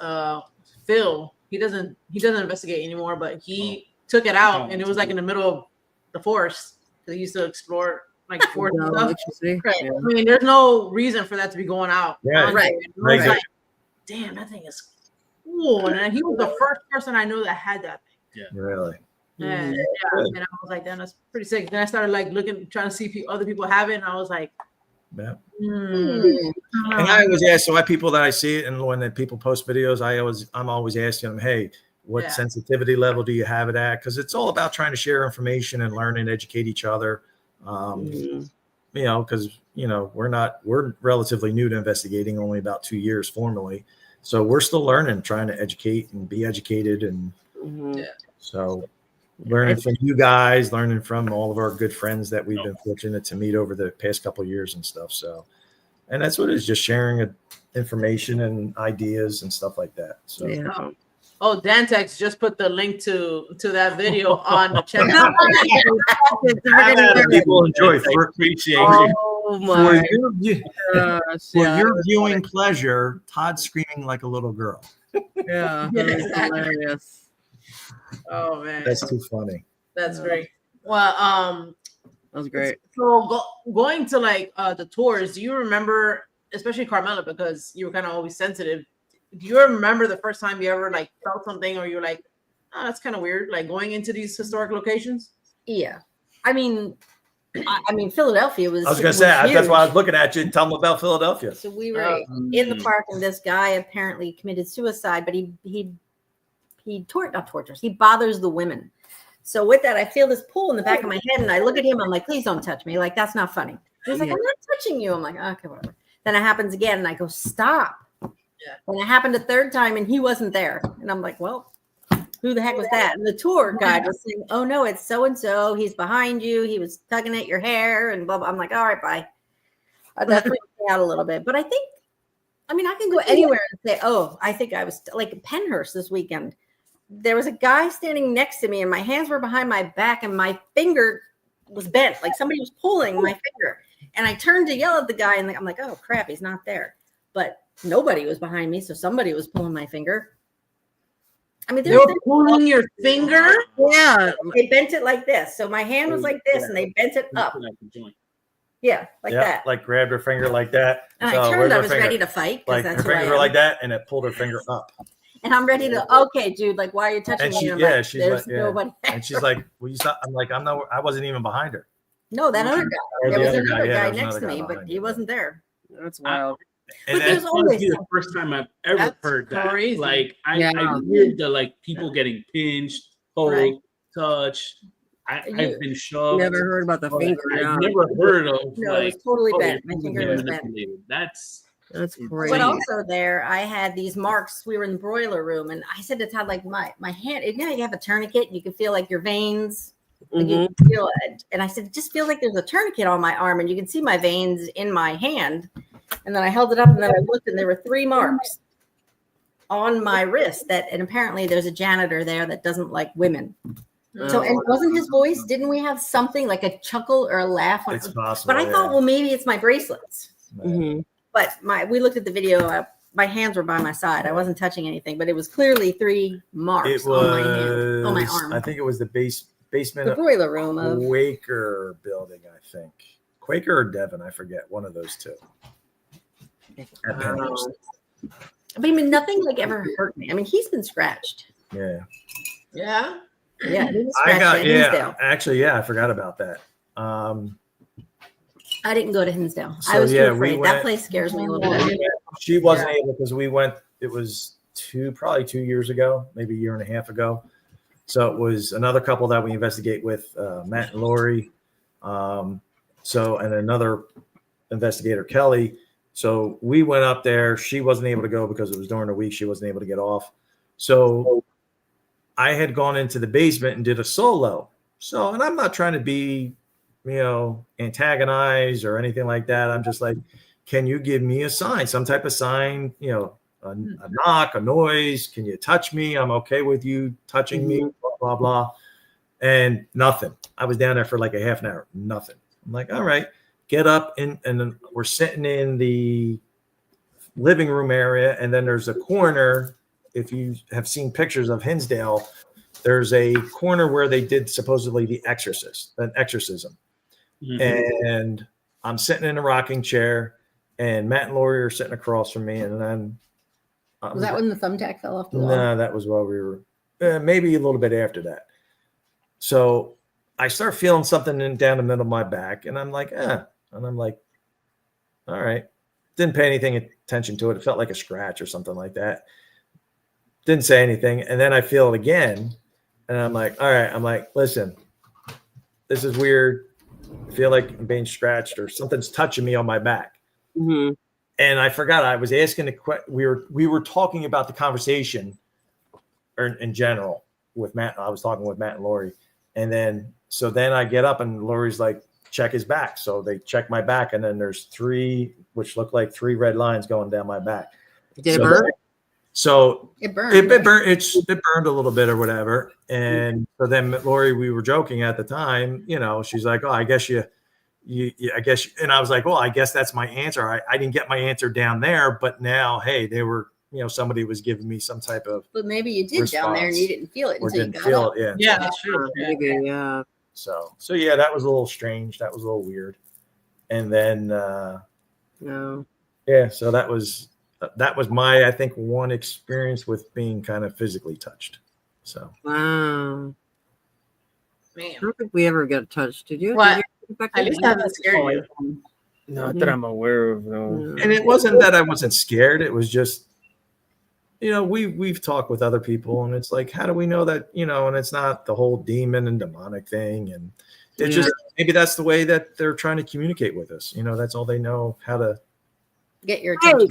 Phil. He doesn't investigate anymore, but he took it out, and it was like in the middle of the forest. He used to explore like forest stuff. Right. Yeah. I mean, there's no reason for that to be going out. Yeah. Right. Like, damn, that thing is cool. And he was the first person I knew that had that thing. Yeah. Really. And and I was like, damn, that's pretty sick. Then I started like trying to see other people have it, and I was like, Yeah. Hmm. And I always ask, so why people that I see it, and when the people post videos, I'm always asking them, hey, what sensitivity level do you have it at? Because it's all about trying to share information and learn and educate each other. You know, because we're relatively new to investigating, only about 2 years formally, so we're still learning, trying to educate and be educated, and so learning from you guys, learning from all of our good friends that we've been fortunate to meet over the past couple of years and stuff. So, and that's what it is, just sharing information and ideas and stuff like that. So. Yeah. Oh, Dantex just put the link to that video on the chat. People enjoy. Appreciate you. Oh my For your viewing pleasure, Todd screaming like a little girl. Yeah, that's hilarious. Oh man, That's too funny. that's great. Well, That was great. so going to like the tours, do you remember, especially Carmella, because you were kind of always sensitive? Do you remember the first time you ever like felt something, or you're like, oh, that's kind of weird, like going into these historic locations? Yeah, I mean, Philadelphia was. I was going to say, that's why I was looking at you and tell them about Philadelphia. So we were in the park, and this guy apparently committed suicide, but he tortures. He bothers the women. So with that, I feel this pull in the back of my head, and I look at him. I'm like, please don't touch me. Like, that's not funny. He's like, I'm not touching you. I'm like, okay, whatever. Then it happens again, and I go, stop. Yeah. When it happened a third time, and he wasn't there, and I'm like, well, who the heck was that? And the tour guide was saying, oh no, it's so and so. He's behind you. He was tugging at your hair, and blah blah. I'm like, all right, bye. That freaked me out a little bit, but I can go anywhere and say, oh, I think I was like Pennhurst this weekend. There was a guy standing next to me, and my hands were behind my back, and my finger was bent, like somebody was pulling my finger. And I turned to yell at the guy, and I'm like, oh crap, he's not there. But nobody was behind me, so somebody was pulling my finger. I mean, They were pulling your finger. Yeah. They bent it like this, so my hand was like this, and they bent it up. Yeah, like that. Like grabbed her finger like that. And So I turned. where's I her was finger? ready to fight because Like that's her who I fingers were am. like that, and it pulled her finger up. And I'm ready to. Okay, dude. Like, why are you touching And me? she, I'm yeah, like, she's there's like, yeah. nobody. And she's like, "Will you stop?" I'm like, "I'm not. I wasn't even behind her." No, that other Or guy. There the was other another guy, yeah, guy there was next to another guy me, but behind he you. wasn't there. That's wild. And But there's that, always The first time I've ever That's heard that. crazy. Like I Yeah. heard the like people getting pinched, pulled, Right. touched. I've been shoved. Never heard about the but finger. Yeah. I've never heard of No, like it was totally oh, bent. your My finger's finger been was bent. manipulated. That's That's But crazy. But also there, I had these marks. We were in the broiler room, and I said to Todd, like my hand. You have a tourniquet, and you can feel like your veins. Like you can feel it. And I said, just feel like there's a tourniquet on my arm, and you can see my veins in my hand. And then I held it up, and then I looked, and there were 3 marks on my wrist. And apparently there's a janitor there that doesn't like women. So, and wasn't his voice? Didn't we have something like a chuckle or a laugh? it's possible. But I thought, well, maybe it's my bracelets. Mm-hmm. But we looked at the video. My hands were by my side. I wasn't touching anything, but it was clearly 3 marks It on my hand, on my was. arm. I think it was the basement The of broiler room of. Quaker building. I think Quaker or Devon. I forget. One of those two. At Penhurst. I mean, nothing like ever hurt me. I mean, he's been scratched. Yeah. Yeah. Yeah, he was I scratched got at yeah. Hinsdale. Actually, yeah, I forgot about that. I didn't go to Hinsdale. So, I was too yeah, we afraid. went- That place scares me a little bit. She wasn't able because we went. It was probably 2 years ago, maybe a year and a half ago. So it was another couple that we investigate with, Matt and Lori. And another investigator, Kelly. So we went up there. She wasn't able to go because it was during the week. She wasn't able to get off. So I had gone into the basement and did a solo. So, and I'm not trying to be, antagonize or anything like that. I'm just like, can you give me a sign, some type of sign, a knock, a noise? Can you touch me? I'm okay with you touching me, blah, blah, blah. And nothing. I was down there for like a half an hour. Nothing. I'm like, all right, get up. And then we're sitting in the living room area. And then there's a corner. If you have seen pictures of Hinsdale, there's a corner where they did supposedly an exorcism. Mm-hmm. And I'm sitting in a rocking chair, and Matt and Lori are sitting across from me. And then Was that when the thumbtack fell off the wall? No, that was while we were maybe a little bit after that. So I start feeling something down the middle of my back, and I'm like, And I'm like, all right. Didn't pay anything attention to it. It felt like a scratch or something like that. Didn't say anything. And then I feel it again. And I'm like, all right. I'm like, listen, this is weird. I feel like I'm being scratched or something's touching me on my back. Mm-hmm. And I forgot I was asking we were talking about the conversation or in general with Matt. I was talking with Matt and Lori. And then I get up and Lori's like, check his back. So they check my back. And then there's 3, which look like 3 red lines going down my back. Did it burn? So It burned. It burned a little bit or whatever. And so then Lori, we were joking at the time, you know, she's like, oh, I guess I guess. And I was like, well, I guess that's my answer. I didn't get my answer down there, but now, hey, they were, you know, somebody was giving me some type of. But maybe you did down there and you didn't feel it or until you didn't got feel up. it. Yeah. Yeah, that's true. Maybe, yeah. So yeah, that was a little strange. That was a little weird. And then, No. yeah, so that was my, I think, one experience with being kind of physically touched. So. Wow. Man. I don't think we ever got touched. Did you? What? Did you get At least I haven't scared you. Not that I'm aware of. No. And it wasn't that I wasn't scared. It was just, you know, we've talked with other people and it's like, how do we know that, you know, and it's not the whole demon and demonic thing. And it's just, maybe that's the way that they're trying to communicate with us. You know, that's all they know how to. Get your attention.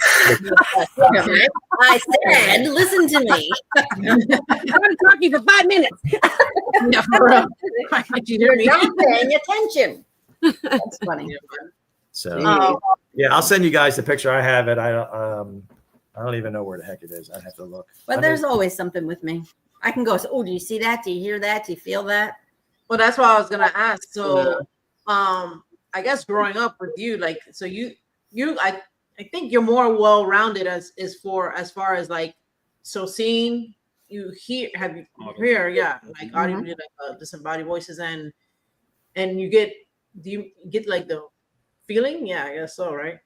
I said, listen to me. I'm going to talk to you for 5 minutes. Yeah, for real. Did you hear me? You're not paying attention. That's funny. So yeah, I'll send you guys the picture. I have it. I don't even know where the heck it is. I have to look. But there's always something with me. I can go, oh, do you see that? Do you hear that? Do you feel that? Well, that's what I was gonna ask. So, I guess growing up with you, like, so I think you're more well-rounded as far as like, so seeing, you hear, have you hear, yeah, like audibly, like disembodied voices, and do you get like the feeling? Yeah, I guess so, right?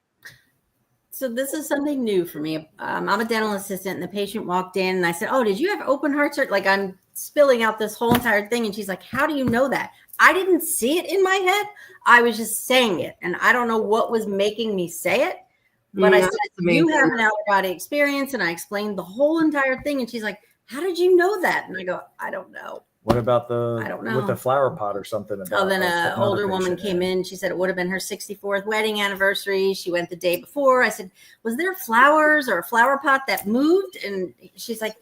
So this is something new for me. I'm a dental assistant, and the patient walked in, and I said, "Oh, did you have open heart surgery?" Like, I'm spilling out this whole entire thing, and she's like, "How do you know that?" I didn't see it in my head. I was just saying it, and I don't know what was making me say it. But I said, "You have an out-of-body experience," and I explained the whole entire thing, and she's like, "How did you know that?" And I go, "I don't know." What about I don't know. with the flower pot or something? Oh, then an older woman came in. She said it would have been her 64th wedding anniversary. She went the day before. I said, "Was there flowers or a flower pot that moved?" And she's like,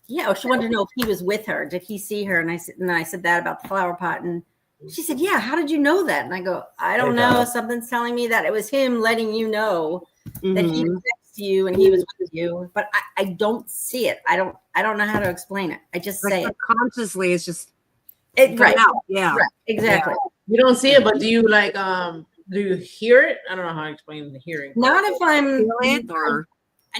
"Yeah." She wanted to know if he was with her. Did he see her? And I said that about the flower pot. And she said, "Yeah. How did you know that?" And I go, "I don't know. Something's telling me that it was him letting you know that he was next to you and he was with you." But I don't see it. I don't know how to explain it. I just say it consciously. It's just right out. Yeah, right. Exactly. You don't see it, but do you like do you hear it? I don't know how to explain the hearing. Not if I'm or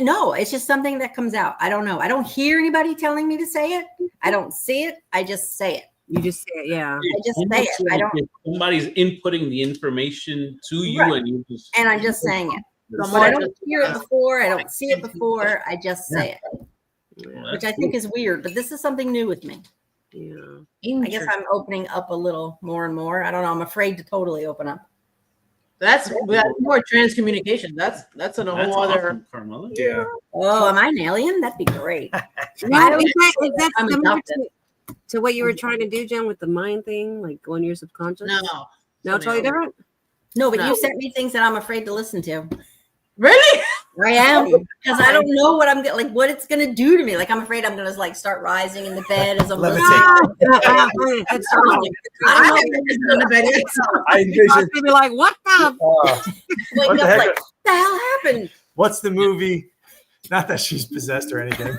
no, it's just something that comes out. I don't know. I don't hear anybody telling me to say it. I don't see it. I just say it. You just say it, yeah. I just say it. I don't. Somebody's inputting the information to you, Right. and you just. And I'm just saying it. But I don't hear it before. I don't see it before. I just say it, which I think is weird. But this is something new with me. Yeah. I guess I'm opening up a little more and more. I don't know. I'm afraid to totally open up. That's more transcommunication. That's a whole other. Awesome, Carmella. Yeah. Oh, am I an alien? That'd be great. No, is that I'm similar adopted. to what you were trying to do, Jen, with the mind thing, like going to your subconscious? No, No, totally different. No, but No. you sent me things that I'm afraid to listen to. really? I am, because I don't know what I'm like, what it's gonna do to me. Like, I'm afraid I'm gonna like start rising in the bed as I'm listening. That's I envision. be like, what the? Wake What the up heck? like, what the hell happened? What's the movie? Not that she's possessed or anything,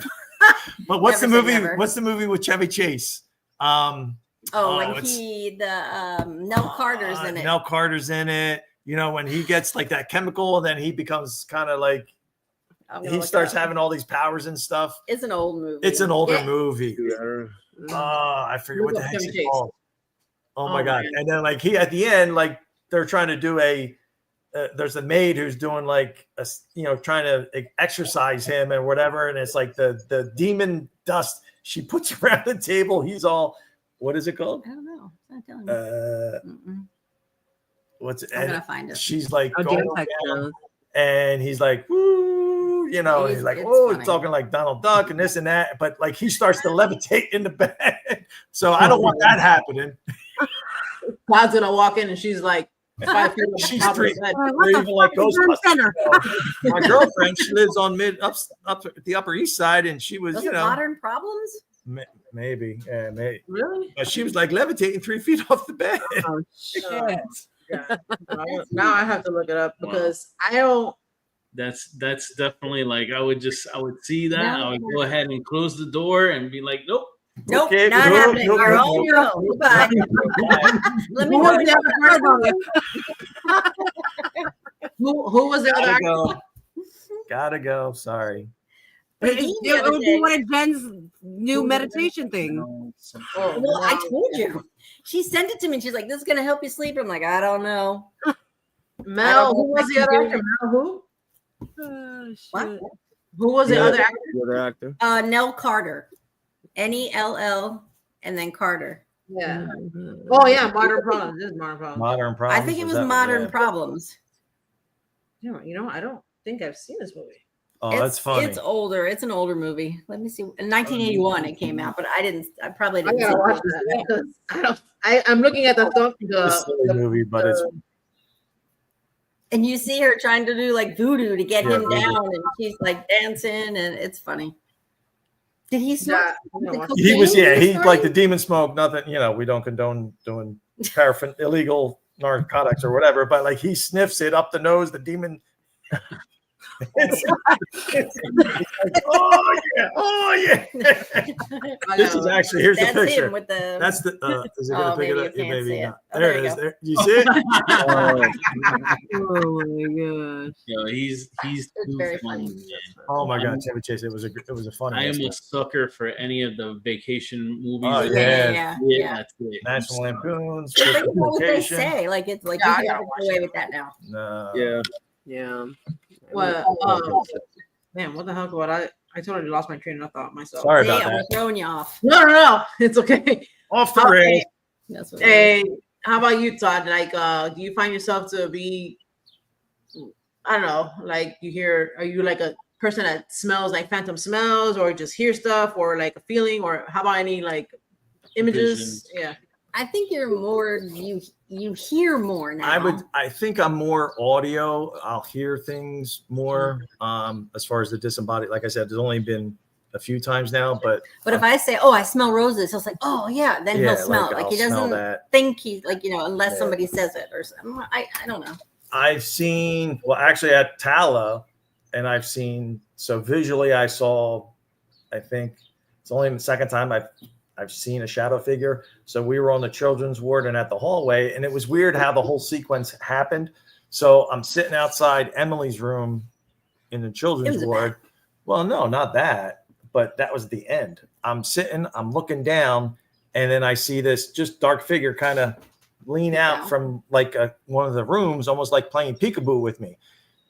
but what's Never the say movie? never. What's the movie with Chevy Chase? Oh, when it's- Nell Carter's in it. Nell Carter's in it. You know, when he gets like that chemical, then he becomes kind of like I'm gonna he look starts it up. having all these powers and stuff. It's an old movie. It's an older Yeah. movie. I forget what the heck it's called. Oh my god! man. And then like he at the end, like they're trying to do there's a maid who's doing like trying to exercise him and whatever, and it's like the demon dust she puts around the table. He's all, what is it called? I don't know. It's not telling me. What's it? I'm gonna find it. She's like Oh, going damn, down, and he's like, woo, you know, he's like, It's oh, funny. talking like Donald Duck and this and that, but like he starts to levitate in the bed. So I don't want that happening. Todd's gonna walk in and she's like 5 feet. She's top of three. the bed. What Or the even like fuck is Burn Center? Ghostbusters. My girlfriend, she lives on up at the Upper East Side, and she was, Was you it know, Modern Problems? maybe, yeah, maybe. Really? But she was like levitating 3 feet off the bed. Oh, shit. Yeah. Now I have to look it up Wow. because I don't. That's definitely like I would see that. No. I would go ahead and close the door and be like, nope. Nope, Okay, not nope, happening. nope, You're nope, on nope. your own. Goodbye. Let me Who know was when the you're other person? Who was the other Gotta actor? go. Gotta go. Sorry. But It me the other would day- be one of Jen's new meditation thing. Oh, Well, I wow. told you. She sent it to me. She's like, "This is gonna help you sleep." I'm like, "I don't know." Mel. Who was the other actor? Mel who? Oh, What? shit. Who was the Yeah. other actor? The other actor. Nell Carter, Nell, and then Carter. Yeah. Oh yeah, Modern Problems. This is Modern Problems. Modern Problems. I think it was that one? Modern Yeah. Problems. Yeah, you know, I don't think I've seen this movie. Oh, that's funny. It's older. It's an older movie. Let me see. In 1981, it came out, but I probably I didn't. gotta see watch it. that because I don't. I'm looking at the stuff. It's a silly movie, but it's And you see her trying to do like voodoo to get Yeah, him voodoo. down, and she's like dancing, and it's funny. Did he snort? Yeah, I'm gonna the watch cocaine he was, yeah, he snorting? like the demon smoke, nothing, you know, we don't condone doing illegal narcotics or whatever, but like he sniffs it up the nose, the demon. It's like, oh yeah, oh yeah. I This is gotta- actually, here's the That's picture. him with the. That's the is it gonna Oh, pick it maybe up? you Yeah, can't maybe see it. not. Oh, There there it you is. go. There, you see it? Oh my gosh. Yo, he's It's too very funny, funny. man. Oh my god, Chevy Chase, it was a funny. I am a one. sucker for any of the vacation movies. Oh, Yeah. That's it. National Lampoons. Think about what they Vacation. say. Like it's like Yeah, I you gotta can watch get away it. with that now. No. Yeah. Yeah. Well, man, what the hell? What I totally lost my train of thought myself. Sorry about Damn, that. we're throwing you off. No, it's okay. Off the rails. That's what it is. Hey, how about you, Todd? Like, do you find yourself to be, I don't know, like are you like a person that smells like phantom smells or just hear stuff or like a feeling or how about any like images? Visions. Yeah. I think you're more you hear more now. I think I'm more audio. I'll hear things more. As far as the disembodied, like I said, there's only been a few times now, but But if I say, "Oh, I smell roses," he'll say, "Oh, yeah." Then yeah, he'll smell it. Like I'll he smell doesn't that. think he's like unless Yeah. somebody says it or something. I don't know. I've seen, well, actually at 𝗟𝗏, and I've seen, so visually I saw, I think it's only the second time I've seen a shadow figure. So we were on the children's ward and at the hallway, and it was weird how the whole sequence happened. So I'm sitting outside Emily's room in the It children's was a ward. Well, no, not that, but that was the end. I'm sitting, I'm looking down, and then I see this just dark figure kind of lean out Wow. from like one of the rooms, almost like playing peekaboo with me.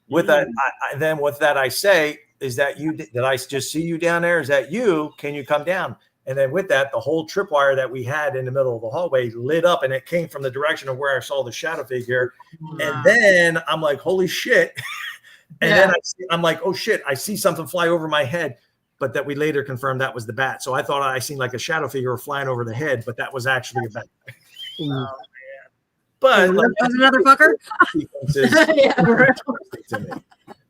With that, then with that, I say, "Is that you? Did I just see you down there? Is that you? Can you come down?" And then with that, the whole tripwire that we had in the middle of the hallway lit up, and it came from the direction of where I saw the shadow figure. And then I'm like, "Holy shit!" And then I'm like, "Oh shit!" I see something fly over my head, but that we later confirmed that was the bat. So I thought I seen like a shadow figure flying over the head, but that was actually a bat. But like, That was another fucker. sequences Yeah, right. to me.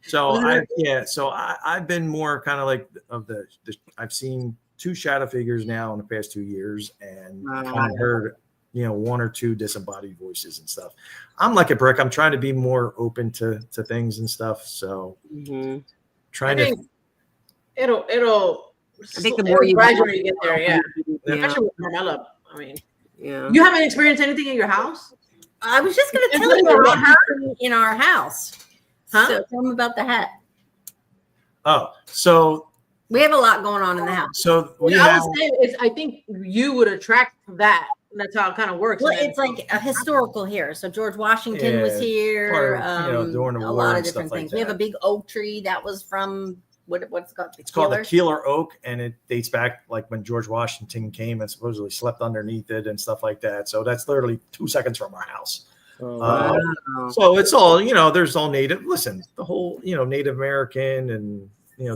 So I've been more kind of like of the I've seen 2 shadow figures now in the past 2 years, and kind of heard one or 2 disembodied voices and stuff. I'm like a brick. I'm trying to be more open to things and stuff. So trying I to. think it'll I think the more you gradually get there, yeah. Yeah. Especially with Carmella. I mean, Yeah. you haven't experienced anything in your house? I was just gonna It's tell like you a what lot. happened in our house. Huh? So tell them about the hat. Oh, so We have a lot going on in the house. so we What I have. was saying is, I think you would attract that. That's how it kind of works. Well, And then- it's like a historical here. So George Washington was Yeah, here. part of, during the a war lot of and different stuff like things. We have a that. big oak tree that was from what's it called? It's called the Keeler Oak, and it dates back like when George Washington came and supposedly slept underneath it and stuff like that. So that's literally 2 seconds from our house. Oh, So it's all, there's all native. Listen, the whole, Native American and,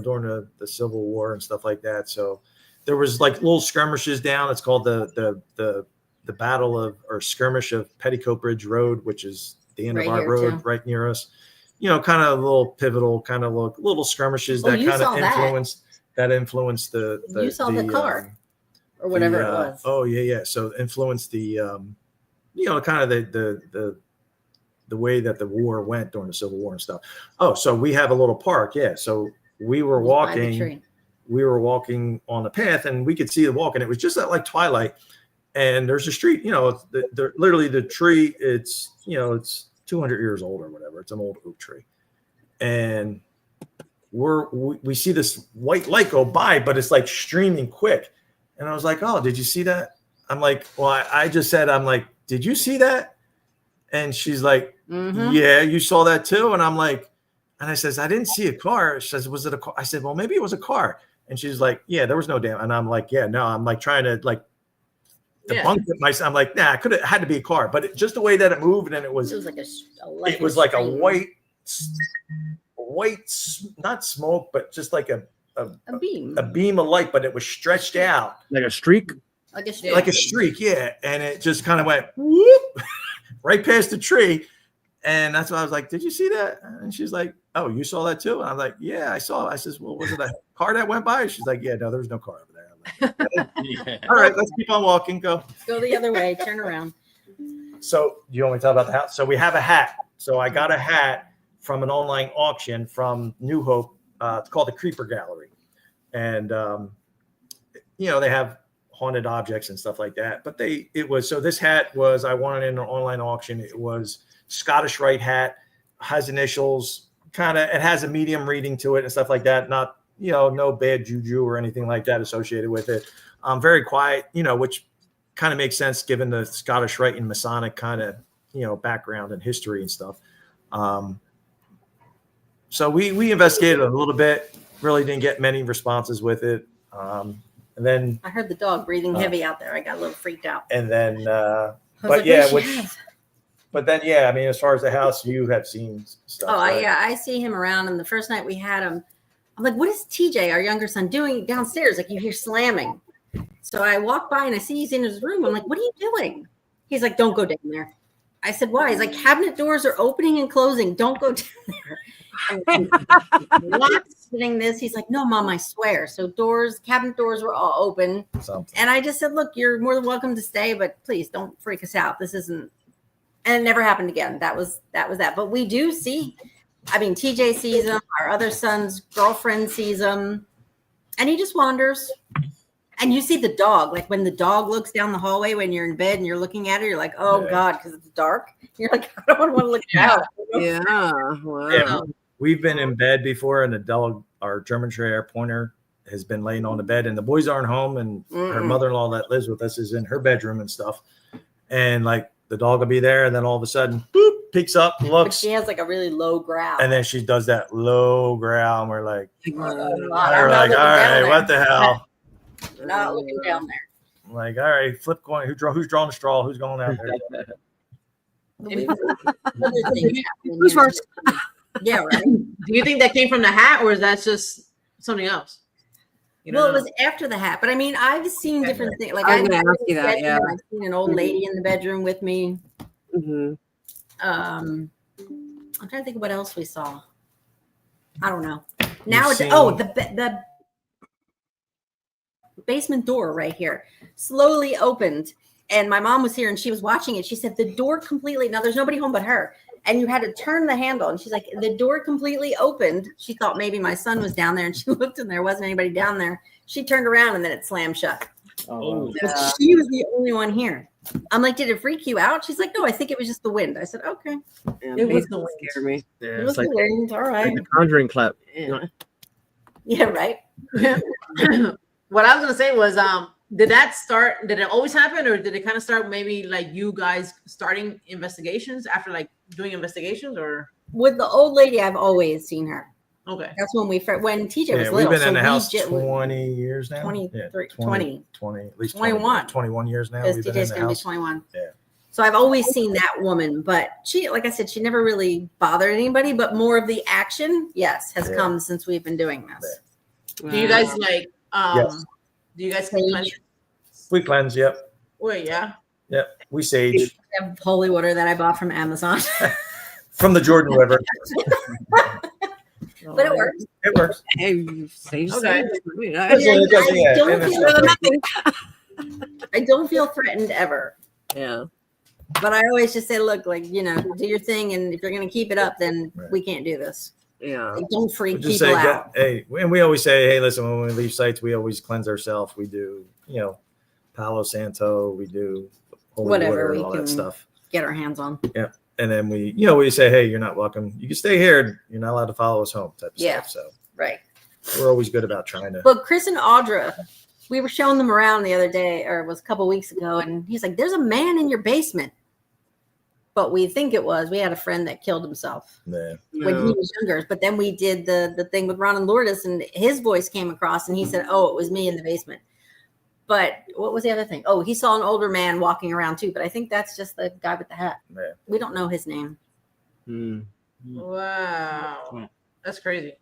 during the Civil War and stuff like that. So there was like little skirmishes down. It's called the battle of or skirmish of Petticoat Bridge Road, which is the end Right of our here, road too. right near us. Kind of little pivotal, kind of little skirmishes Oh, that you kind saw of that. influenced the You saw the car. Or whatever it was. Oh yeah. So influenced the kind of the way that the war went during the Civil War and stuff. Oh, so we have a little park. Yeah. So we were By the walking. tree. We were walking on the path, and we could see the walk, and it was just at like twilight. And there's a street. Literally the tree. It's 200 years old or whatever. It's an old oak tree, and we see this white light go by, but it's like streaming quick. And I was like, oh, did you see that? I'm like, well, I just said, I'm like, did you see that? And she's like, yeah, you saw that too. And I'm like, and I says, I didn't see a car. She says, was it a car? I said, well, maybe it was a car. And she's like, yeah, there was no damn. And I'm like, yeah, no, I'm like trying to like debunk it myself. I'm like, nah, it had to be a car, but just the way that it moved. And it was like a white, not smoke, but just like a beam of light, but it was stretched out like a streak. Like a streak, yeah. And it just kind of went whoop right past the tree. And that's why I was like, did you see that? And she's like, oh, you saw that too? And I'm like, yeah, I saw it. I says, well, was it a car that went by? She's like, yeah, no, there was no car over there. I'm like, all right, let's keep on walking. Go the other way. Turn around. So you want me to talk about the house? So we have a hat. So I got a hat from an online auction from New Hope. It's called the Creeper Gallery. And, they have haunted objects and stuff like that. But so this hat was, I won it in an online auction. It was Scottish Rite hat, has initials, it has a medium reading to it and stuff like that. Not, no bad juju or anything like that associated with it. Very quiet, which kind of makes sense given the Scottish Rite and Masonic kind of, background and history and stuff. So we investigated a little bit, really didn't get many responses with it. And then I heard the dog breathing heavy out there. I got a little freaked out. And then, but I mean, as far as the house, you have seen stuff. Oh, right? yeah, I see him around. And the first night we had him, I'm like, what is TJ, our younger son, doing downstairs? Like, you hear slamming. So I walk by and I see he's in his room. I'm like, what are you doing? He's like, don't go down there. I said, why? He's like, cabinet doors are opening and closing. Don't go down there. Sitting this, he's like, no, Mom, I swear. So cabinet doors were all open. And I just said, look, you're more than welcome to stay, but please don't freak us out. This isn't, and it never happened again. That was that. But we do see, I mean, TJ sees him, our other son's girlfriend sees him, and he just wanders. And you see the dog, like when the dog looks down the hallway when you're in bed and you're looking at her, you're like, oh God, because it's dark. You're like, I don't want to look out. Yeah. Wow. Yeah, we've been in bed before, and the dog, our German Terrier Pointer, has been laying on the bed, and the boys aren't home, and her mother-in-law that lives with us is in her bedroom and stuff. And like the dog will be there, and then all of a sudden, boop, peeks up, looks. But she has like a really low growl. And then she does that low growl, and we're like, all right, what the hell? Not looking down there. Like, all right, flip coin. Who's drawing the straw? Who's going out there? Who's first? Yeah, right. Do you think that came from the hat, or is that just something else? Well, it was after the hat, but I mean, I've seen different things. Like I was gonna ask you that. Yeah, I've seen an old lady in the bedroom with me. Mm-hmm. I'm trying to think of what else we saw. I don't know. Now it's the basement door right here slowly opened, and my mom was here and she was watching it. She said the door completely, now there's nobody home but her, and you had to turn the handle, and she's like, the door completely opened. She thought maybe my son was down there, and she looked and there wasn't anybody down there. She turned around and then it slammed shut. Oh, But she was the only one here. I'm like, did it freak you out? She's like, no, I think it was just the wind. I said, okay. Yeah, It was the the scare me. yeah, It was it's like, the wind. All right. like the Conjuring clap. Yeah, right. What I was gonna say was, did it always happen, or did it kind of start maybe like you guys starting investigations after like doing investigations, or? With the old lady, I've always seen her. Okay. That's when when TJ was Yeah, little. we've been in the we house j- 20 years now. 23, Yeah, 20. 20, at least 21. 21 years now. Because We've been in TJ's the going to be house. 21. Yeah. So I've always seen that woman, but she, like I said, she never really bothered anybody, but more of the action, yes, has come since we've been doing this. Do you guys like, Yes. do you guys cleanse? We cleanse, yep. Wait, yeah. Yep. We sage. I have holy water that I bought from Amazon. From the Jordan River. But it works. It works. Hey, sage, Okay. sage. I don't feel threatened ever. Yeah. But I always just say, look, like, you know, do your thing. And if you're going to keep it up, then we can't do this. Yeah. Like, don't freak Just people say, out. hey, and we always say, hey, listen, when we leave sites, we always cleanse ourselves. We do, you know, Palo Santo, we do holy Whatever water we and all can that stuff. get our hands on. Yeah. And then we, you know, we say, hey, you're not welcome. You can stay here. You're not allowed to follow us home type of stuff. So Right. we're always good about trying to. But Chris and Audra, we were showing them around the other day, or it was a couple weeks ago, and he's like, there's a man in your basement. But we think it was. We had a friend that killed himself when he was younger. But then we did the thing with Ron and Lourdes, and his voice came across, and he said, oh, it was me in the basement. But what was the other thing? Oh, he saw an older man walking around too. But I think that's just the guy with the hat. Yeah. We don't know his name. Wow. That's crazy.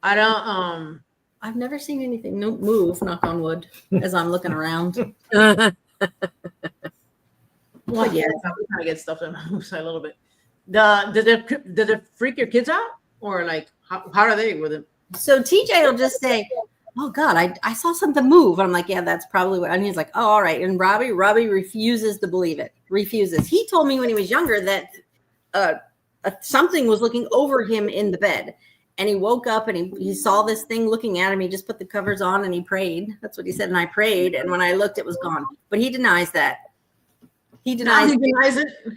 I don't, I've never seen anything move, knock on wood, as I'm looking around. well, yeah, we kind of get stuff that moves a little bit. Did it freak your kids out? Or like, how are they with it? So TJ will just say, oh God, I saw something move. I'm like, yeah, that's probably what. And he's like, oh, all right. And Robbie refuses to believe it. Refuses. He told me when he was younger that something was looking over him in the bed. And he woke up and he saw this thing looking at him. He just put the covers on and he prayed. That's what he said. And I prayed. And when I looked, it was gone. But he denies that. He denies it.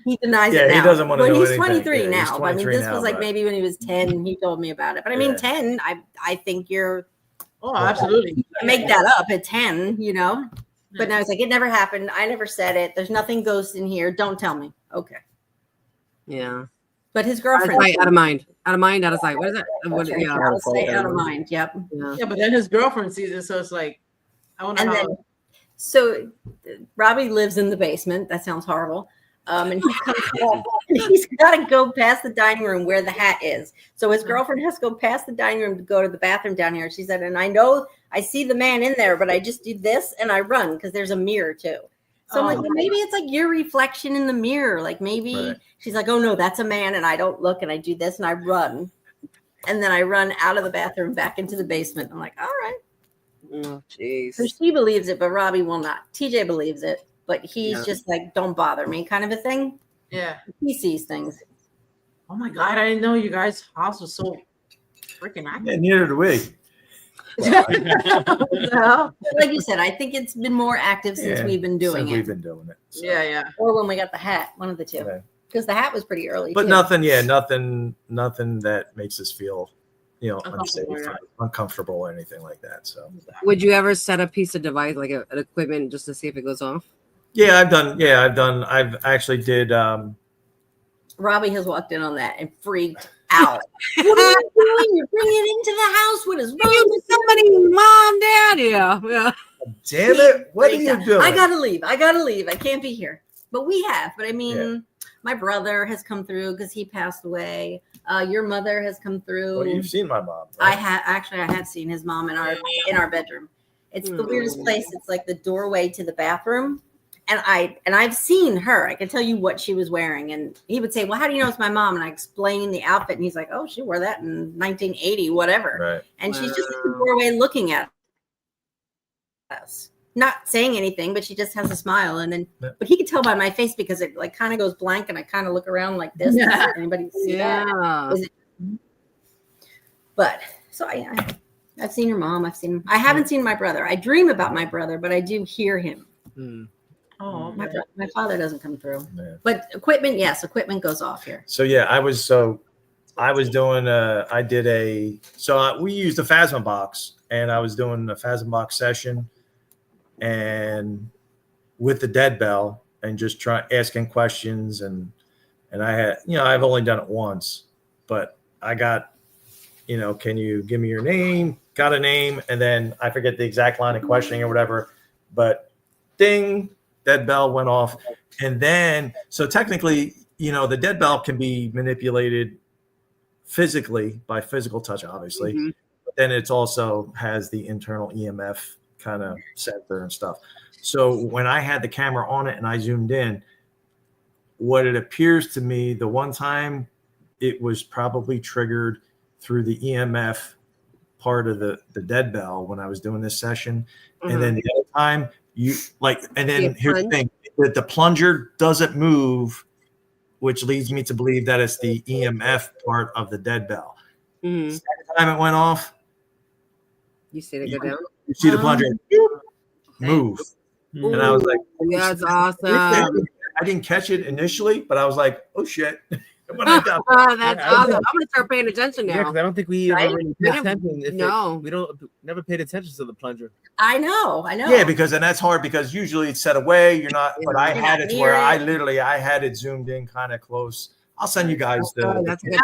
He denies it now. He doesn't want to know he's anything. 23 Yeah, now. he's 23 I mean, this now, was like maybe when he was 10, he told me about it. But I mean, 10, I think you're. Oh, absolutely. You can't make that up at 10, you know? But now it's like, it never happened. I never said it. There's nothing ghost in here. Don't tell me. Okay. Yeah. But his girlfriend. Out of mind. Out of mind, out of sight. What is that? Out of sight, out of mind. Yep. Yeah, but then his girlfriend sees it. So it's like, I want to know. So Robbie lives in the basement. That sounds horrible. And he comes up, and he's got to go past the dining room where the hat is. So his girlfriend has to go past the dining room to go to the bathroom down here. She said, and I know I see the man in there, but I just do this and I run because there's a mirror too. So I'm like, well, maybe it's like your reflection in the mirror. Like maybe she's like, oh no, that's a man. And I don't look and I do this and I run. And then I run out of the bathroom back into the basement. I'm like, all right. Oh, jeez. So she believes it, but Robbie will not. TJ believes it, but he's just like, don't bother me kind of a thing. Yeah. He sees things. Oh my God. I didn't know you guys' house was so freaking active. Yeah, neither do we. Like you said, I think it's been more active since we've been doing it. We've been doing it. So. Yeah. Or when we got the hat, one of the two. Because the hat was pretty early. But too. nothing that makes us feel, unsafe, uncomfortable or anything like that. So would you ever set a piece of device, like an equipment, just to see if it goes off? Yeah, I've actually did. Robbie has walked in on that and freaked out. What are you doing? You're bringing it into the house. What is wrong with somebody, mom, dad? Yeah. Damn it! What are you doing? I gotta leave. I can't be here. But we have. But I mean, my brother has come through because he passed away. Your mother has come through. Well, you've seen my mom. I Right? have seen his mom in our bedroom. It's the weirdest place. It's like the doorway to the bathroom. And I've seen her. I can tell you what she was wearing. And he would say, well, how do you know it's my mom? And I explain the outfit. And he's like, oh, she wore that in 1980, whatever. Right. And she's just in the doorway looking at us. Not saying anything, but she just has a smile. And then, but he could tell by my face because it like kind of goes blank. And I kind of look around like this. Yeah. Anybody see that? But so I've seen your mom. I haven't seen my brother. I dream about my brother, but I do hear him. Oh, my father doesn't come through, but equipment goes off here. So yeah, I was doing we used a Phasma box, and I was doing a Phasma box session, and with the dead bell, and just asking questions, and I had I've only done it once, but I got can you give me your name? Got a name, and then I forget the exact line of questioning or whatever, but ding. dead bell went off. And then, so technically, the dead bell can be manipulated physically by physical touch, obviously. Mhm. But then it's also has the internal EMF kind of sensor and stuff. So when I had the camera on it and I zoomed in, what it appears to me, the one time it was probably triggered through the EMF part of the dead bell when I was doing this session. Mhm. And then the other time and then Yeah, here's the thing, that the plunger doesn't move, which leads me to believe that it's the EMF part of the dead bell. Mhm. Second time it went off, You see it go down. you see the plunger move. Mm. And I was like, That's awesome. I didn't catch it initially, but I was like, oh shit. When I got Oh, that's awesome. I'm gonna start paying attention Yeah, now. because I don't think we ever Right? really paid attention. No. We don't never paid attention to the plunger. I know. Yeah, because then that's hard because usually it's set away. You're not, but I You're had not it to where near it. I had it zoomed in kind of close. I'll send you guys Oh, that's good.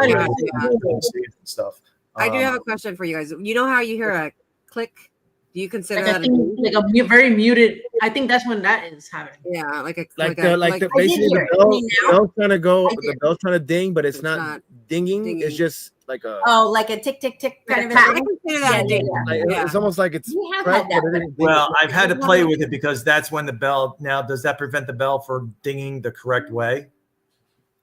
stuff. I do have a question for you guys. You know how you hear a click? Do you consider Like, I that a think, ding? like a very muted. I think that's when that is happening. Yeah, like a Basically hear it. the bell, Me now? bell's trying to go, I the did. bell's trying to ding, but it's It's not not dinging. dinging. It's just like a Oh, like a tick, tick, tick kind of a tap. I thing. consider that a Yeah, ding. yeah, like, Yeah. it's almost like it's We have pressed, had that, but it but- isn't dinging. Well, I've had to play with it because that's when the bell. Now, does that prevent the bell from dinging the correct way?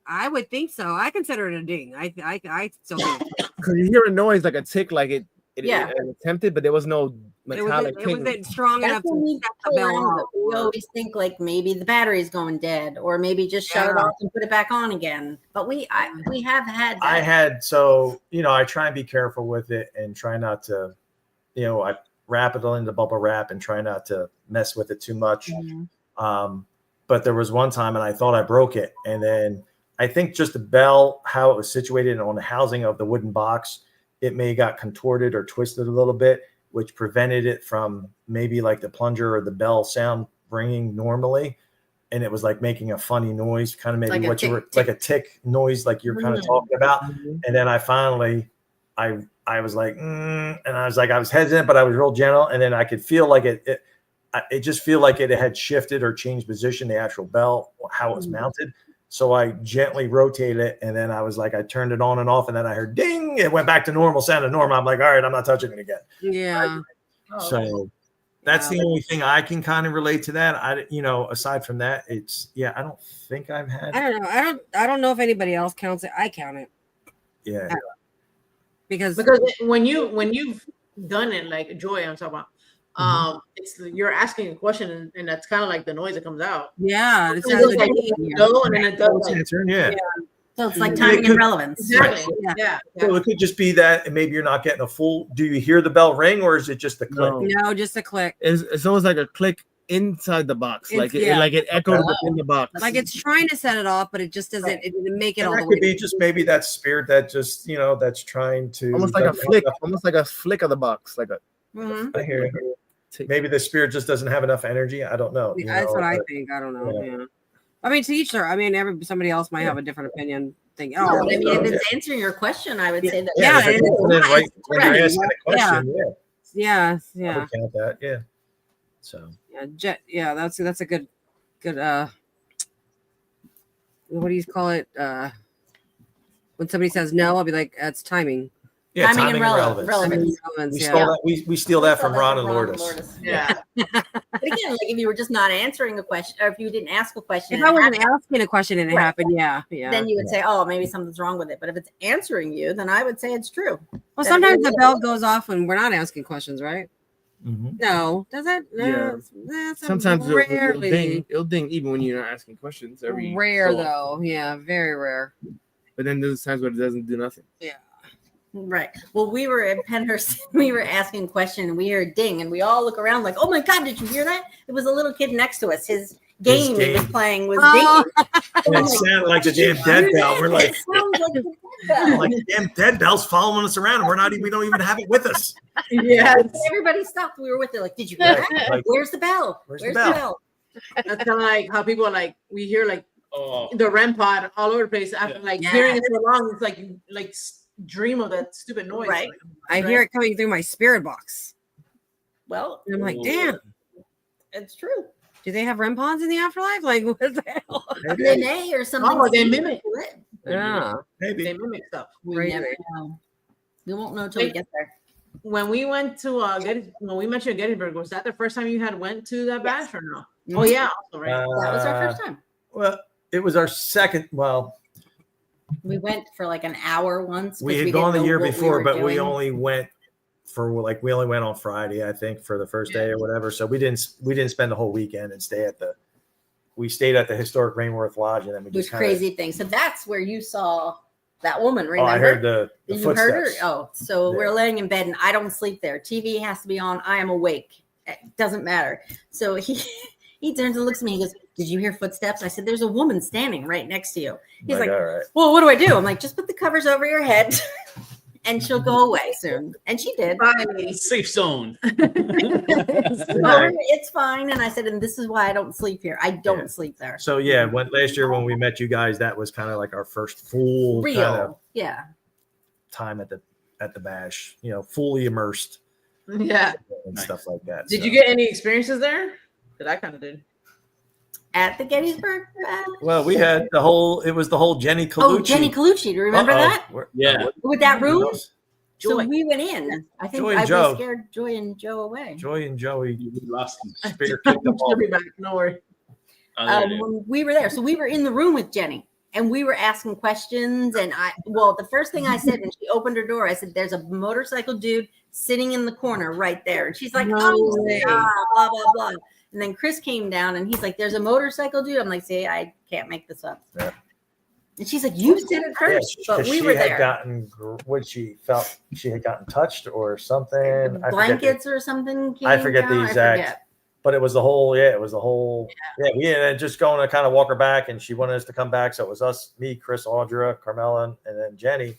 I would think so. I consider it a ding. I still do. Because you hear a noise like a tick, like it Yeah. attempted, but there was no It metallic wasn't ting. strong enough That's when to we set the play bell around with off. it. We always think like maybe the battery's going dead, or maybe just shut it Yeah. off and put it back on again. But we have had that. I had I try and be careful with it and try not to, I wrap it in the bubble wrap and try not to mess with it too much. But there was one time and I thought I broke it, and then I think just the bell, how it was situated on the housing of the wooden box, it may got contorted or twisted a little bit, which prevented it from maybe like the plunger or the bell sound ringing normally. And it was like making a funny noise, kind of maybe Like a what you tick, were tick. like a tick noise, like you're kind of talking about. And then I finally, I was like, and I was hesitant, but I was real gentle. And then I could feel like it just feel like it had shifted or changed position, the actual bell, how it was mounted. So I gently rotated it, and then I was like, I turned it on and off, and then I heard ding. It went back to normal, sounded normal. I'm like, all right, I'm not touching it again. Yeah. So that's the only thing I can kind of relate to that. Aside from that, I don't think I've had. I don't know. I don't know if anybody else counts it. I count it Yeah. because when you've done it, like Joy, I'm talking about. It's you're asking a question, and that's kind of like the noise that comes out. yeah, it It sounds goes like like, no, and then it does like, Yeah. So it's like It timing could- and relevance. exactly. Yeah. Yeah. So it could just be that, and maybe you're not getting a full. Do you hear the bell ring, or is it just the click? No. no, just a click. It's almost like a click inside the box, It's- like yeah. it echoed within the box. Like it's trying to set it off, but it just doesn't. It didn't make it And all that the way. could be just maybe that spirit that just that's trying to almost like a flick, almost like a flick of the box, like a. Mhm. I hear you. Maybe the spirit just doesn't have enough energy. I don't know. That's what I think. I don't know. Yeah. I mean, to each their. I mean, somebody else might have a different opinion. Think, No, oh, I mean, if it's answering your question, I would say that. Yeah, if it's it is. coming in right when you're Correct. asking a question. yeah, I yeah, would count that. Yeah. So yeah. That's a good. What do you call it? When somebody says no, I'll be like, that's timing. yeah, Timing and relevance. relevance. Relevance, We yeah. stole that. We steal that from Ron and Lourdes. Yeah. But again, like if you were just not answering a question, or if you didn't ask a question, If and I it wasn't happened, asking a question and it Right. happened, yeah. then you would say, "Oh, maybe something's wrong with it." But if it's answering you, then I would say it's true. Well, sometimes the bell goes off when we're not asking questions, right? Mhm. No, does it? No, that's Sometimes rarely. it'll ding even when you're not asking questions. Every Rare so often. though, yeah, very rare. But then there's times where it doesn't do nothing. Right. Well, we were at Penhurst. We were asking a question, and we heard ding, and we all look around like, "Oh my God, did you hear that?" It was a little kid next to us. His game he was game. playing was Oh. And it sounded like the damn dead bell. We're like, It sounds like the dead bell. like the damn dead bell's following us around, and we don't even have it with us. Yes. Everybody stopped. We were with it. Like, did you hear Right. that? Like, Where's the bell? Where's the bell? That's kind of like how people like we hear like Oh, the REM pod all over the place after like Yeah. hearing it so long. It's like you like dream of that stupid noise. Right. I hear it coming through my spirit box. Well, And I'm like, damn. it's true. Do they have REM pods in the afterlife? Like, what the hell? They may or something. Oh, they mimic. Yeah. They mimic stuff. We Crazy. never know. We won't know till we get there. When we went to when we met you at Gettysburg, was that the first time you had went to that bash or no? Mhm. Oh yeah, also, right. That was our first time. Well, it was our second. Well, We went for like an hour once. we 'cause had didn't gone the know year what before, were but we doing. only went for we only went on Friday, I think, for the first day or whatever. So we didn't spend the whole weekend and we stayed at the historic Rainworth Lodge, and then we It was just kinda, crazy thing. So that's where you saw that woman. Remember? Oh, I heard the You footsteps. heard her? Oh, so Yeah. we're laying in bed and I don't sleep there. TV has to be on. I am awake. It doesn't matter. So he turns and looks at me. He goes, "Did you hear footsteps?" I said, "There's a woman standing right next to you." He's like, all right. "Well, what do I do?" I'm like, "Just put the covers over your head and she'll go away soon." And she did. Safe zone. It's fine. And I said, "And this is why I don't sleep here. I don't Yeah. sleep there." So yeah, last year when we met you guys, that was kind of like our first full Real. kind of Yeah. time at the bash, fully immersed Yeah. and Nice. stuff like that. Did So- you get any experiences there? That I kind of did. At the Gettysburg. Well, we had it was the whole Jenny Colucci. Oh, Jenny Colucci. Do you remember that? Yeah. With that room? So Joy. we went in. I think Joy and I Joe. scared Joy and Joe away. Joy and Joey We lost him. spear kicked them all. She'll be back. No worry. When we were there. So we were in the room with Jenny and we were asking questions. And the first thing I said when she opened her door, I said, "There's a motorcycle dude sitting in the corner right there." And she's like, No "Oh, way. blah, blah, blah." And then Chris came down and he's like, "There's a motorcycle dude." I'm like, "See, I can't make this up." Yeah. And she's like, "You said it Yeah, first," but 'cause we she were had there. gotten what she felt she had gotten touched or something. I forget Blankets or something. I forget the came down. exact. forget. But it was the whole. We ended up just going to kind of walk her back, and she wanted us to come back. So it was us, me, Chris, Audra, Carmella, and then Jenny,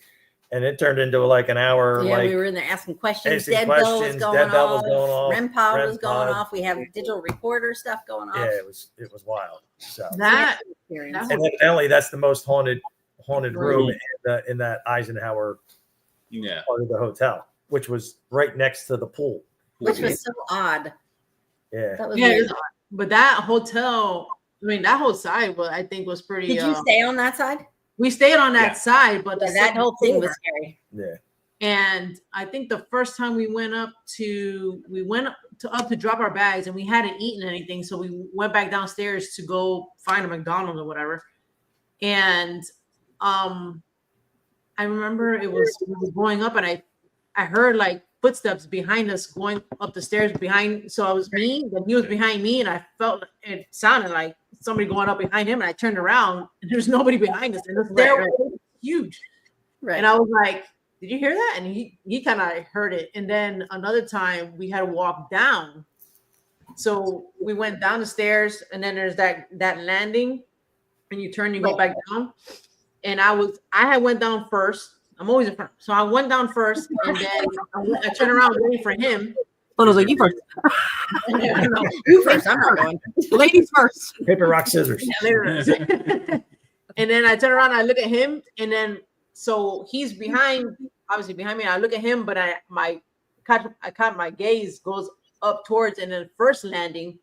and it turned into like an hour. Yeah, like we were in there asking questions. asking Dead bell was questions, going dead bell was off. going off, REM pod REM was going pod. off. We have digital recorder stuff going off. yeah, it was wild. So That Experience. and evidently that's the most haunted room Right. in that Eisenhower Yeah. part of the hotel, which was right next to the pool. Which was so odd. Yeah. That was yeah, weird. but that hotel, that whole side, I think was pretty. Did you stay on that side? We stayed on that Yeah. side, but the Yeah, that second whole thing floor. was scary. Yeah. And I think the first time we went up to drop our bags, and we hadn't eaten anything, so we went back downstairs to go find a McDonald's or whatever. And I remember we were going up, and I heard like footsteps behind us going up the stairs behind. So it was me, then he was behind me, and I felt it sounded like somebody going up behind him. And I turned around, and there's nobody behind us, and the stairway was huge. Right. And I was like, "Did you hear that?" And he kind of heard it. And then another time we had to walk down. So we went down the stairs, and then there's that landing, and you turn and go back down. And I had went down first. I'm always in front. So I went down first, and then I turned around waiting for him. I was like, "You first." You first. I'm not going. Ladies first. Paper, rock, scissors. And then I turn around and I look at him, and then so he's obviously behind me. And I look at him, but I caught my gaze goes up towards, and then first landing,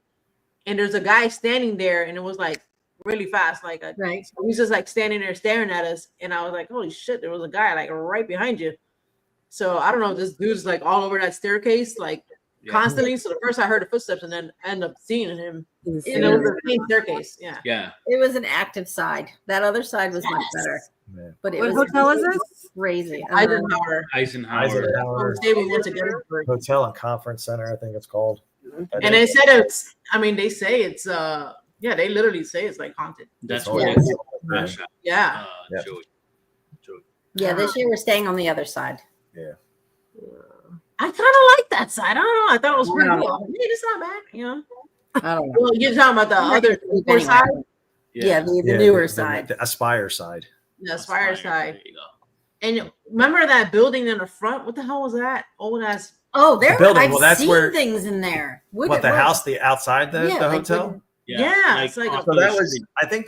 and there's a guy standing there, and it was like really fast, like Right. so he's just like standing there staring at us, and I was like, holy shit, there was a guy like right behind you. So I don't know, this dude's like all over that staircase, like constantly. So the first I heard the footsteps, and then I ended up seeing him. And it was the same staircase. Yeah. Yeah. It was an active side. That other side was much better. Yeah. But it What was hotel is this? crazy. Eisenhower. Eisenhower. Stay we went to Gettysburg. Hotel and Conference Center, I think it's called. And they said it's. They say it's. They literally say it's like haunted. That's Yeah. where they crash out. Yeah. Yeah. Joey. Yeah, this year we're staying on the other side. I kind of like that side. I don't know. I thought it was pretty Yeah. cool. Yeah, it's not bad. I don't know. Well, you're talking about the other Anyway. side, Yeah, the Yeah, newer side. the Aspire side. the Spire side. There you go. And remember that building in the front? What the hell was that? Old ass. Oh, there. building, I've well, that's seen where- things in there. What, the house, the outside the Yeah, like hotel? Yeah, it's like off So the that was, street. I think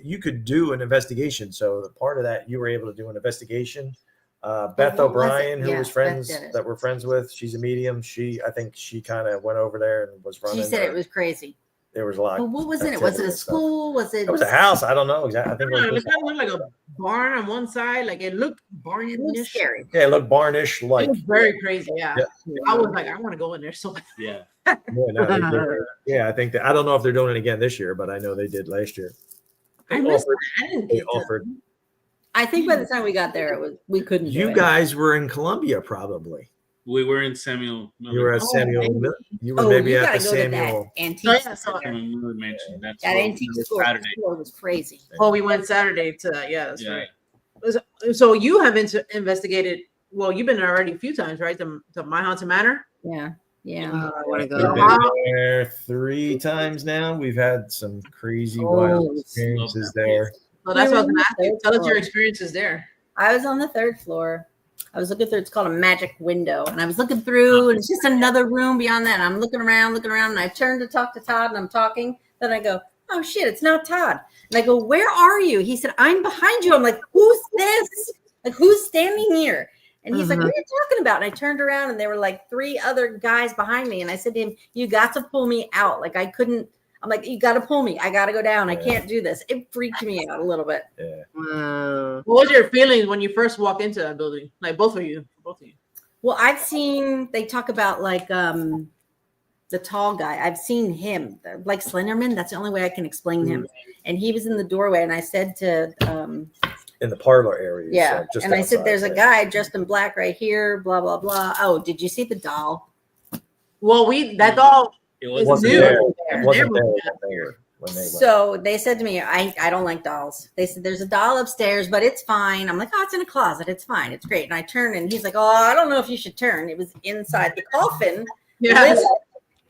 you could do an investigation. So the part of that, you were able to do an investigation. Beth what was O'Brien, it? who Yeah, was Beth friends did it. that we're friends with, she's a medium. I think she kind of went over there and was running. She said it was crazy. there was a lot. But what was in it? Was it a school? Was it? It was a house. I don't know exactly. I think It it was. kind of looked like a barn on one side. Like it looked It barnish. looked scary. Yeah, it looked barnish like. It was very crazy. Yeah. Yeah. I was like, I want to go in there. So Yeah. Yeah, no, I think that I don't know if they're doing it again this year, but I know they did last year. I missed that. I didn't They get to. offered. I think by the time we got there, we couldn't. do You it. guys were in Columbia, probably. We were in Samuel. You were at Samuel. maybe. You were Oh, maybe you at gotta the go to Samuel. that antique. Oh, yeah, I saw store. it. Miller Mansion. That's That what antique we were store, Saturday. was crazy. Oh, we went Saturday to that. Yeah, that's Yeah. right. So you have investigated. Well, you've been there already a few times, right? To My Haunted Manor. Yeah, yeah. I want to We've go. been there 3 times now. We've had some crazy wild Oh, experiences there. So that's what I was gonna ask you. Third Tell us your floor. experiences there. I was on the 3rd floor. I was looking through. It's called a magic window, and I was looking through, and it's just another room beyond that. And I'm looking around, and I turned to talk to Todd, and I'm talking. Then I go, "Oh shit, it's not Todd." And I go, "Where are you?" He said, "I'm behind you." I'm like, "Who's this? Like, who's standing here?" And he's like, "What are you talking about?" And I turned around, and there were like 3 other guys behind me. And I said to him, "You got to pull me out. Like, I couldn't." I'm like, "You got to pull me. I got to go down. I can't do this." It freaked me out a little bit. Yeah. What was your feelings when you first walked into that building? Like both of you. Well, I've seen, they talk about like the tall guy. I've seen him, like Slenderman. That's the only way I can explain him. And he was in the doorway, and I said to, In the parlor area. yeah, so just and I said, outside "There's a there. guy dressed in black right here, blah, blah, blah." Oh, did you see the doll? Well, that doll It is was Wasn't new. there. There. Wasn't There. there when they went. So they said to me, I don't like dolls. They said, "There's a doll upstairs, but it's fine." I'm like, "Oh, it's in a closet. It's fine. It's great." And I turn, and he's like, "Oh, I don't know if you should turn." It was inside the coffin. Yeah. lit up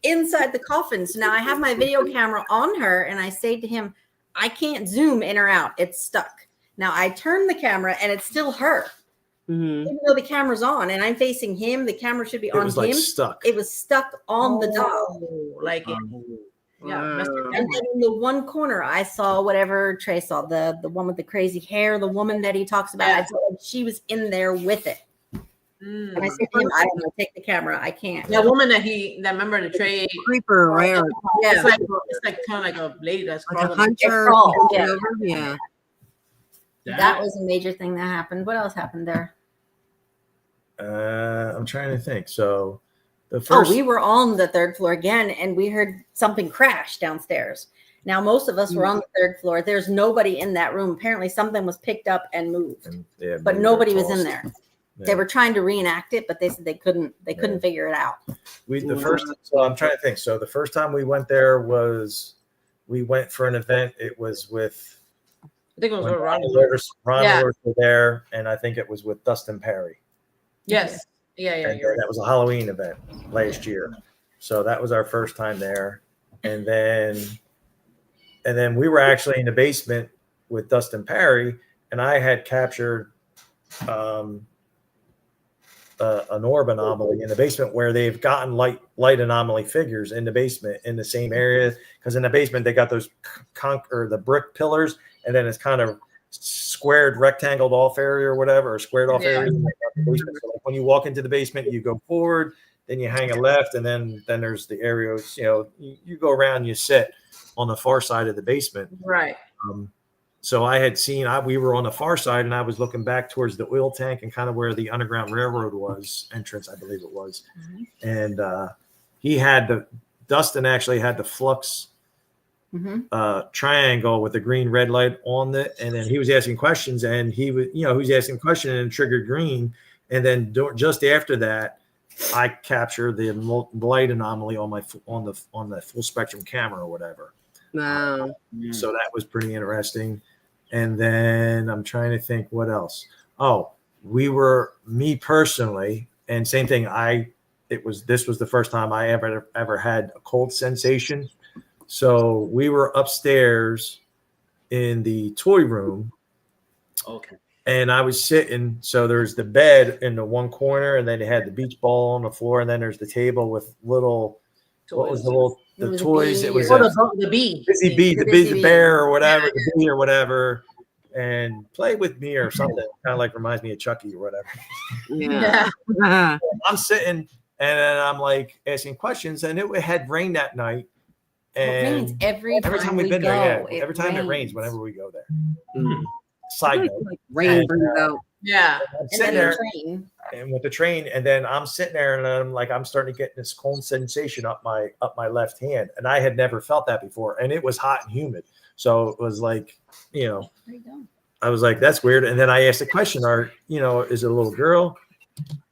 inside the coffin. So now I have my video camera on her, and I say to him, "I can't zoom in or out. It's stuck." Now I turn the camera, and it's still her. Even though the camera's on and I'm facing him, the camera should be It on was him. like stuck. It was stuck on the doll. Like it. Yeah. messed it And down. then in the one corner, I saw whatever Trey saw, the one with the crazy hair, the woman that he talks about. I told him she was in there with it. Mm. And I said to him, "I don't know, take the camera. I can't." That woman that member the Trey. Creeper, right? Or Yeah. It's like kind of like a lady that's like a crawling. hunter. crawled, peeking yeah. over. Yeah. That was a major thing that happened. What else happened there? I'm trying to think. So the Oh, first. we were on the 3rd floor again, and we heard something crash downstairs. Now, most of us were on the 3rd floor. There's nobody in that room. Apparently, something was picked up and moved, yeah, but maybe nobody they're was in tossed. there. Yeah. They were trying to reenact it, but they said they couldn't. They couldn't figure it out. So I'm trying to think. So the first time we went there was we went for an event. It was with I think it was when with Ronald. Ron Yeah. Lewis were there, and I think it was with Dustin Perry. Yes. Yeah. And You're right. that was a Halloween event last year. So that was our first time there. And then we were actually in the basement with Dustin Perry, and I had captured an orb anomaly in the basement where they've gotten light anomaly figures in the basement in the same area, because in the basement they got those the brick pillars, and then it's kind of squared rectangled off area or whatever, or squared off area in the basement. So like when you walk into the basement, you go forward, then you hang a left, and then there's the area, you go around, you sit on the far side of the basement. Right. So I had seen, we were on the far side, and I was looking back towards the oil tank and kind of where the Underground Railroad entrance, I believe it was. And Dustin actually had the flux triangle with the green red light on it. And then he was asking questions, and he was asking a question and it triggered green. And then just after that, I captured the light anomaly on the full spectrum camera or whatever. Wow. So that was pretty interesting. And then I'm trying to think what else. Oh, me personally, and same thing. This was the first time I ever had a cold sensation. So we were upstairs in the toy room. Okay. And I was sitting, so there's the bed in the one corner, and then they had the beach ball on the floor, and then there's the table with little, what was the toys? It was the bee. Busy Bee, the busy bear or whatever, the bee or whatever, and play with me or something. Kind of like reminds me of Chucky or whatever. Yeah. I'm sitting, and then I'm like asking questions, and it had rained that night, rains And every time we we've been go, there, yeah. Every time it rains rains. whenever we go there. Mm. Side note. Like rain And, brings out. Yeah. I'm And sitting then there the train. and with the train, and then I'm sitting there and I'm starting to get this cold sensation up my left hand. And I had never felt that before. And it was hot and humid. So it was like, There you go. I was like, that's weird. And then I asked the question, is it a little girl?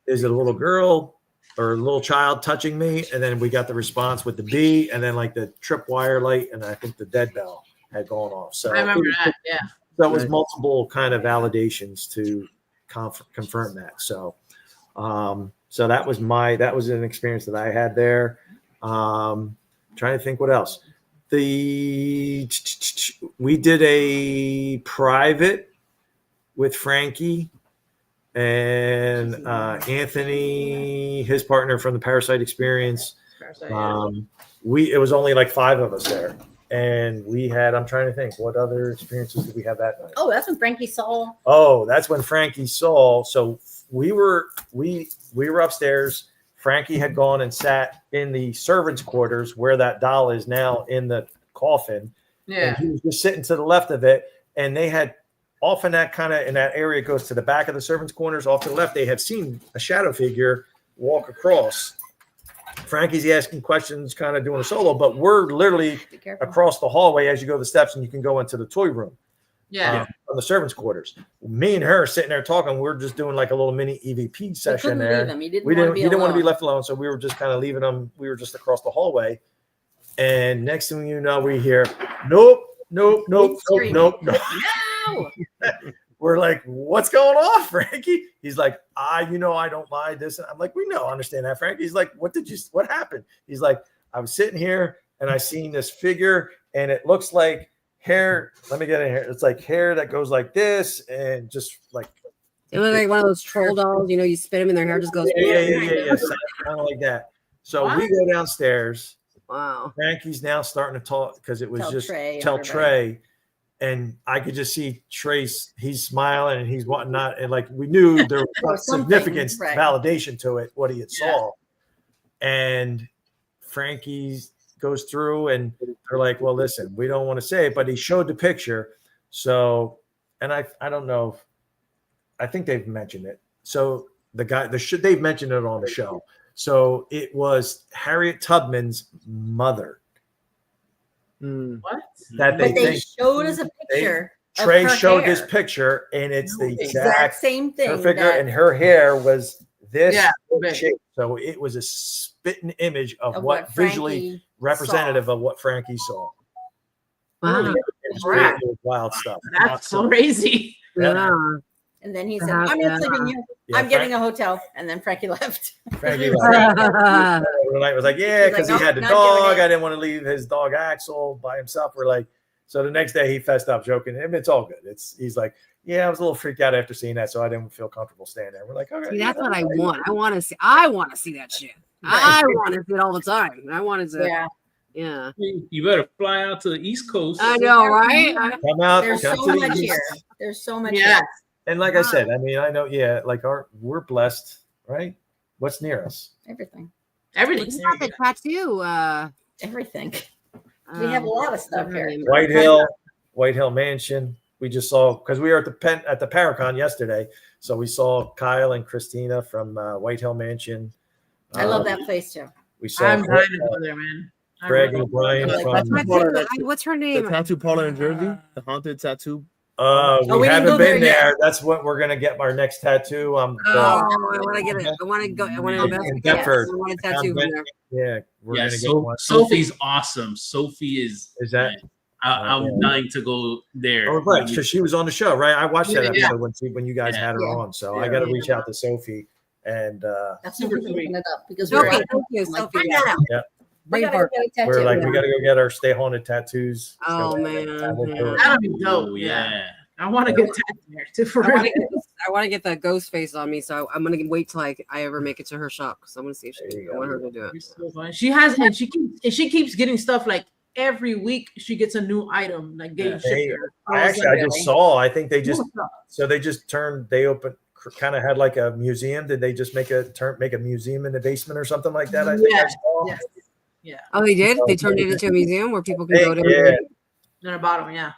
Is it a little girl or a little child touching me? And then we got the response with the B, and then like the tripwire light, and I think the dead bell had gone off. So I remember that. Yeah. that was multiple kind of validations to confirm that. So, so that was an experience that I had there. Trying to think what else. We did a private with Frankie and Anthony, his partner from the Parasite Experience. It was only like 5 of us there. And I'm trying to think, what other experiences did we have that night? Oh, that's when Frankie saw. Oh, that's when Frankie saw. So we were upstairs. Frankie had gone and sat in the servants' quarters where that doll is now in the coffin. Yeah. And he was just sitting to the left of it. And they had off in that area, it goes to the back of the servants' corners. Off to the left, they have seen a shadow figure walk across. Frankie's asking questions, kind of doing a solo, but we're literally across the hallway as you go the steps, and you can go into the toy room. Yeah. On the servants' quarters. Me and her sitting there talking. We're just doing like a little mini EVP session there. He didn't want to be left alone, so we were just kind of leaving him. We were just across the hallway, and next thing you know, we hear nope. No. We're like, what's going on, Frankie? He's like, I don't mind this. And I'm like, we know, understand that, Frankie. He's like, what happened? He's like, I was sitting here and I seen this figure and it looks like hair. Let me get in here. It's like hair that goes like this and just like. It looks like one of those troll dolls. You spin them and their hair just goes. Yeah. Kind of like that. So we go downstairs. Wow. Frankie's now starting to talk because it was tell Trey. And I could just see Trace, he's smiling and he's whatnot. And like we knew there was significant validation to it, what he had saw. And Frankie goes through and they're like, well, listen, we don't want to say it, but he showed the picture. So, and I don't know. I think they've mentioned it. So they've mentioned it on the show. So it was Harriet Tubman's mother. What? That they showed us a picture. Trey showed this picture, and it's the exact same thing. Her figure and her hair was this shape. So it was a spitting image of what visually representative of what Frankie saw. Wow. It was wild stuff. That's crazy. Yeah. And then he said, I'm not sleeping here. I'm getting a hotel. And then Frankie left. Frankie was like, yeah, because he had the dog. I didn't want to leave his dog Axel by himself. We're like, so the next day he fessed up joking. It's all good. He's like, yeah, I was a little freaked out after seeing that, so I didn't feel comfortable staying there. We're like, okay. See, that's what I want. I want to see that shit. I want to see it all the time. I wanted to. Yeah. You better fly out to the East Coast. I know, right? Come out. There's so much here. There's so much here. And like I said, I mean, I know, like we're blessed, right? What's near us? Everything. Everything's got the tattoo. Everything. We have a lot of stuff here. White Hill Mansion. We just saw because we were at the Paracon yesterday, so we saw Kyle and Christina from White Hill Mansion. I love that place too. We saw. I'm dying to go there, man. Greg and Brian from. What's her name? The tattoo parlor in Jersey, the haunted tattoo. We haven't been there. That's what we're gonna get our next tattoo. I want to get it. I want to go. I want to invest in Deptford. I want a tattoo from there. Yeah, we're gonna get one. Sophie's awesome. Sophie is that? I'm dying to go there. Oh, right, because she was on the show, right? I watched that episode when you guys had her on. So I got to reach out to Sophie and. That's super keeping it up because Sophie, thank you, Sophie. Yeah. We gotta we're like, we got to go get our Stayhaunted tattoos. Oh man, that'd be dope. Yeah, I want to get tattooed there too. For I want to get that ghost face on me, so I'm gonna wait till I ever make it to her shop because I'm gonna see if I want her to do it. So she has, and she keeps getting stuff like every week. She gets a new item like getting shipped. I just saw. I think they just they opened. Kind of had like a museum. Did they just make a museum in the basement or something like that? I think I saw. Yeah. Oh, they did. They turned it into a museum where people can go to. Yeah. On the bottom, yeah.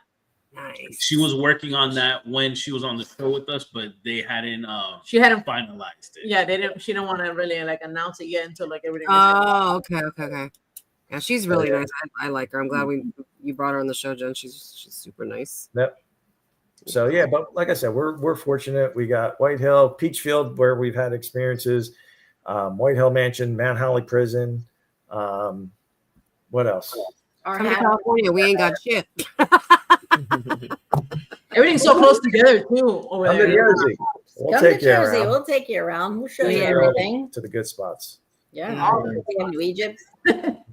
Nice. She was working on that when she was on the show with us, but they hadn't She hadn't finalized it. Yeah, they didn't. She didn't want to really like announce it yet until like everything. Was Okay. Yeah, she's really nice. I like her. I'm glad you brought her on the show, Jen. She's super nice. Yep. So yeah, but like I said, we're fortunate. We got White Hill, Peachfield, where we've had experiences. White Hill Mansion, Mount Holly Prison. What else? Come to California, we ain't got shit. Everything's so close together too over Come to there. Jersey. We'll Come take to you Jersey. around. We'll take you around. We'll show you Yeah. everything. To the good spots. Yeah. To Egypt.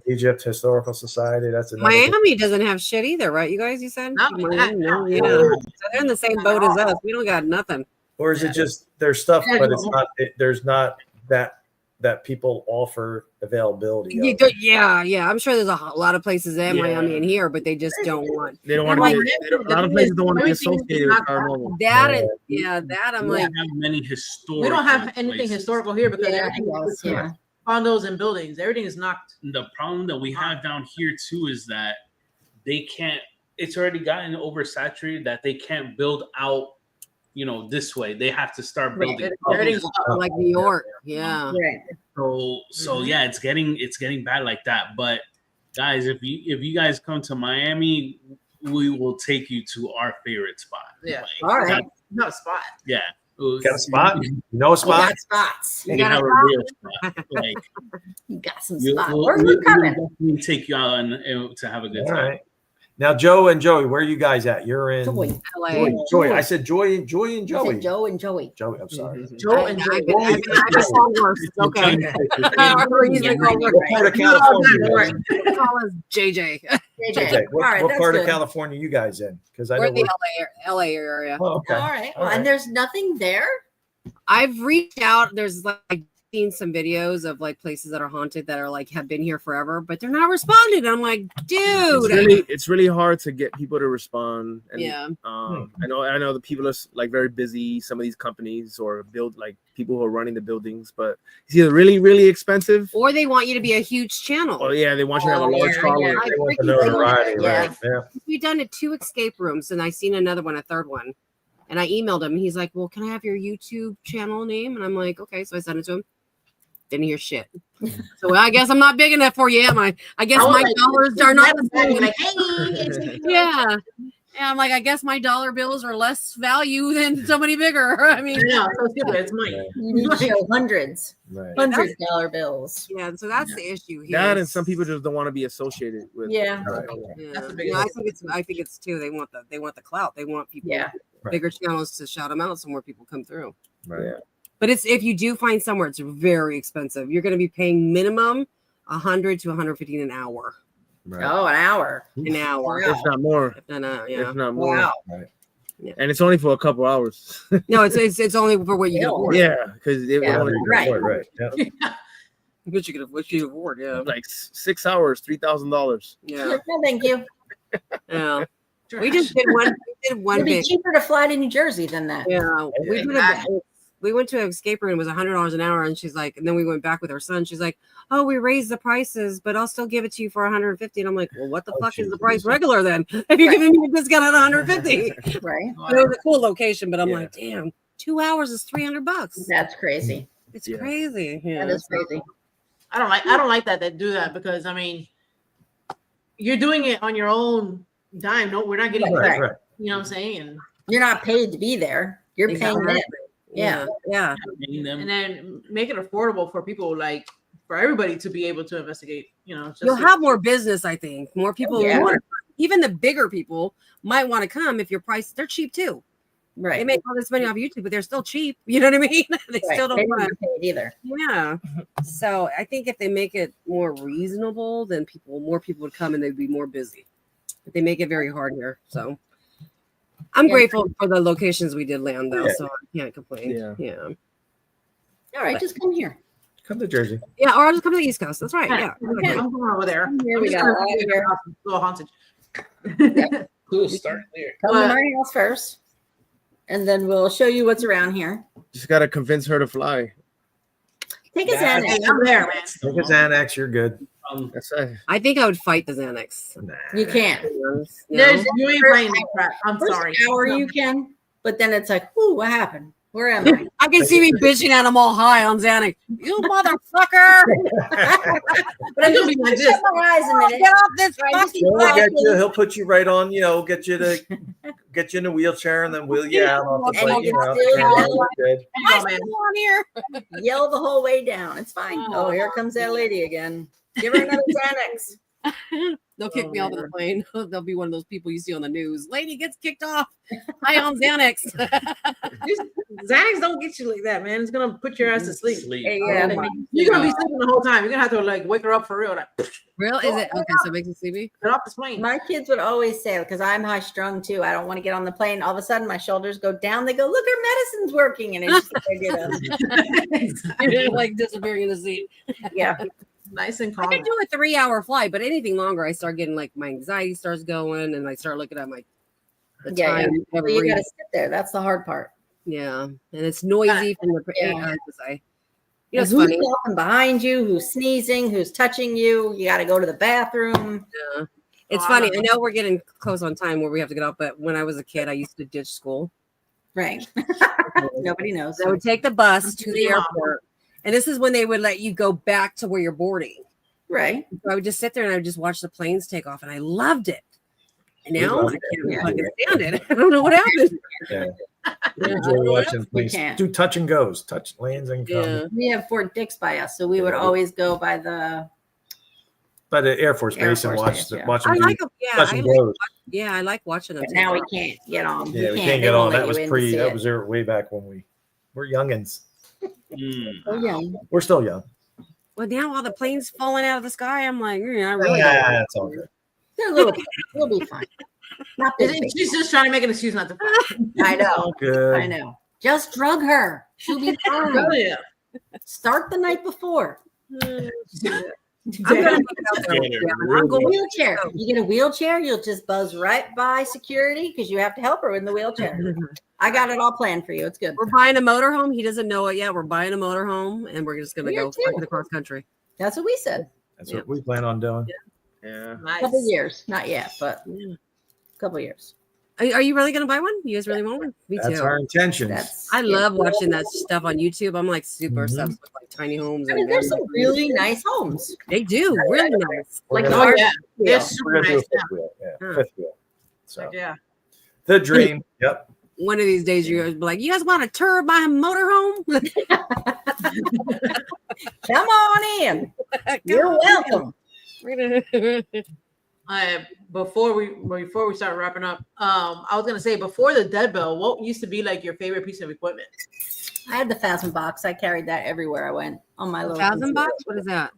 Egypt Historical Society. That's another. Miami doesn't have shit either, right? You guys, you said? No, No, yeah. So they're in the same boat as us. We don't got nothing. Or is it just there's stuff, but it's not. There's not that people offer availability. of. Yeah. I'm sure there's a lot of places in Miami and here, but they just don't want. They don't want I'm to. like, A lot of places don't want to be associated with not- paranormal. That I'm We like, don't have many historical. We don't have anything places. historical here because Yeah, everything is yeah. condos and buildings. Everything is knocked. The problem that we have down here too is that they can't. It's already gotten oversaturated that they can't build out. This way they have to start building. Everything's like New York. Yeah. Right. So yeah, it's getting bad like that. But guys, if you guys come to Miami, we will take you to our favorite spot. Yeah. All right. not a spot. Yeah. Got a spot? No We spot? got spots. We have a real spot. Like, You got some we'll spots. We're coming. definitely take you out and to have a good All time. right. Now, Joe and Joey, where are you guys at? You're in Joey. LA. Joey. I said Joy and I Joey. said Joe and Joey. Joey, I'm sorry. Joe and I've Joe. been called worse. Okay. He's been called worse. What part of California? Call us JJ. Okay. What, All right, what that's part of good. California you guys in? Because I We're know in the LA area. Oh, okay. All right. All Well, right. and there's nothing there. I've reached out. There's like seen some videos of like places that are haunted that are like have been here forever, but they're not responding. I'm like, dude. It's really hard to get people to respond. And, Yeah. I know the people are like very busy. Some of these companies or build like people who are running the buildings, but it's either really, really expensive. Or they want you to be a huge channel. Oh yeah, they want you to have a large yeah, following. yeah. I They want the freaking think notoriety, Yeah. right? Yeah. we've done it 2 escape rooms, and I seen another one, a third one. And I emailed him. He's like, well, can I have your YouTube channel name? And I'm like, okay. So I sent it to him. Didn't hear shit. So I guess I'm not big enough for you, am I? I guess my dollars are not the same. Like, hey, Yeah. Yeah, I'm like, I guess my dollar bills are less value than somebody bigger. I mean, no, so stupid. It's money. You need to show hundreds Right. $100 bills. yeah. So that's the issue here. That and some people just don't want to be associated with. Yeah. Right. Yeah. That's the No, biggest I think it's too. They want the clout. They want people, Yeah. bigger channels to shout them out, so more people come through. Right. Yeah. But it's if you do find somewhere, it's very expensive. You're going to be paying minimum $100 to $115 an hour. Right. Oh, an hour. An hour. If not more. Yeah. If not more. Wow. Right. And it's only for a couple hours. No, it's only for what you can afford. Yeah, because it Yeah. only Right. Right. Yeah. What you can afford. Yeah. like 6 hours, $3,000. Yeah. No, thank you. Yeah. We just did one. It'd be big. cheaper to fly to New Jersey than that. Yeah. We went to an escape room. It was $100 an hour, and she's like, and then we went back with her son. She's like, oh, we raised the prices, but I'll still give it to you for $150. And I'm like, well, what the fuck is the price regular then? If you're giving me a discount at $150. Right. It was a cool location, but I'm Yeah. like, damn, 2 hours is $300. That's crazy. It's Yeah. crazy. Yeah. That is crazy. I don't like that they do that because I mean, you're doing it on your own dime. No, we're not getting Right. paid. Right. You know what I'm saying? And You're not paid to be there. You're paying them. Yeah. Yeah. Paying them. and then make it affordable for people like for everybody to be able to investigate. You know, just You'll have more business, I think. More people Yeah. want, even the bigger people might want to come if your price, they're cheap too. Right. They make all this money off YouTube, but they're still cheap. You know what I mean? They Right. still They don't want to. get paid either. Yeah. So I think if they make it more reasonable, then more people would come and they'd be more busy. But they make it very hard here. So I'm Yeah. grateful for the locations we did land though. Yeah. So I can't complain. Yeah. Yeah. All right, just come here. Come to Jersey. Yeah. Or I'll just come to the East Coast. That's right. Yeah. Okay, I'm going over there. Here I'm we just go. gonna Right figure here. out some little haunted. Cool. Start there. Come to my house first, and then we'll show you what's around here. Just gotta convince her to fly. Take us Hey, in. I'm there, man. Look at Xanax. You're good. That's right. I think I would fight the Xanax. You can't. There's, you ain't playing that crap. I'm First sorry. hour you can, but then it's like, ooh, what happened? Where am I? I can see me bitching at him all high on Xanax. You motherfucker! But I'm gonna be like this. Shut my eyes a minute. Get off this Right, just fucking He'll bike. get you. He'll put you right on. Get you in a wheelchair and then wheel you out off the And plate. you can still yell. Good. Am I still on here? Yell the whole way down. It's fine. Oh, here comes that lady again. Give her another Xanax. They'll kick Oh, me off the man. plane. They'll be one of those people you see on the news. Lady gets kicked off. High on Xanax. Xanax don't get you like that, man. It's gonna put your ass to sleep. Hey, yeah, Oh, my You're gonna be sleeping the whole time. You're gonna have to like wake her up for real. Like, Real? Is it? Okay, so it makes you sleepy? get off this plane. my kids would always say, because I'm high strung too, I don't want to get on the plane. All of a sudden, my shoulders go down. They go, look, her medicine's working. And it's just, I get You're like disappearing in the seat. yeah. Nice and I calm. could do a 3-hour flight, but anything longer, I start getting like my anxiety starts going, and I start looking at the Yeah, time. So every- you got to sit there. That's the hard part. yeah, and it's noisy from the. Yeah. You know, it's who's funny. walking behind you, who's sneezing, who's touching you. You got to go to the bathroom. Yeah. It's funny. I know we're getting close on time where we have to get off, but when I was a kid, I used to ditch school. Right. Nobody knows. I would take the bus to the Yeah. airport, and this is when they would let you go back to where you're boarding. Right. So I would just sit there and I would just watch the planes take off, and I loved it. And now I loved can't it. fucking stand it. I don't know what happened. Yeah. Yeah, Enjoy watching We planes. can't. Do touch and goes, touch lands and come. yeah. We have Fort Dix by us, so we would always go by the. By the Air Force Air Base and Force watch Base, the yeah. watch I them like do them. Yeah, touch I and like, goes. yeah, I like watching them. But too. now we can't get on. Yeah, we can't They get won't on. let That was you in to pre. see That it. was there way back when we were youngins. Oh, yeah. We're still young. Well, now all the planes falling out of the sky, I'm like, I really Yeah, don't. that's all good. They're a little. We'll be fine. Not this big. She's just trying to make an excuse not to fly. I know. All good. I know. Just drug her. She'll be fine. Oh, yeah. Start the night before. I'm gonna make it out there. Yeah, Yeah, I'm going. Wheelchair. You get a wheelchair, you'll just buzz right by security because you have to help her in the wheelchair. I got it all planned for you. It's good. We're buying a motorhome. He doesn't know it yet. We're buying a motorhome, and we're just gonna We are go too. fucking across country. That's what we said. That's what we plan on doing. Yeah. Nice. Couple years, not yet, but couple years. Are you really gonna buy one? You guys really want one? Me That's too. our intentions. That's. I yeah. love watching that stuff on YouTube. I'm like super Mhm. obsessed with like tiny homes. I mean, there's some really nice homes. They do really nice. We're Like gonna- Oh, ours. yeah. Yeah. They're we're super gonna do a nice. fifth wheel. Yeah, Huh. fifth wheel. So Like, yeah. the dream. Yep. One of these days, you're gonna be like, you guys want a tour of my motorhome? Come on in. You're welcome. Before we start wrapping up, I was gonna say before the dead bell, what used to be like your favorite piece of equipment? I had the Phasm box. I carried that everywhere I went on my little Thousand bucks? What is that?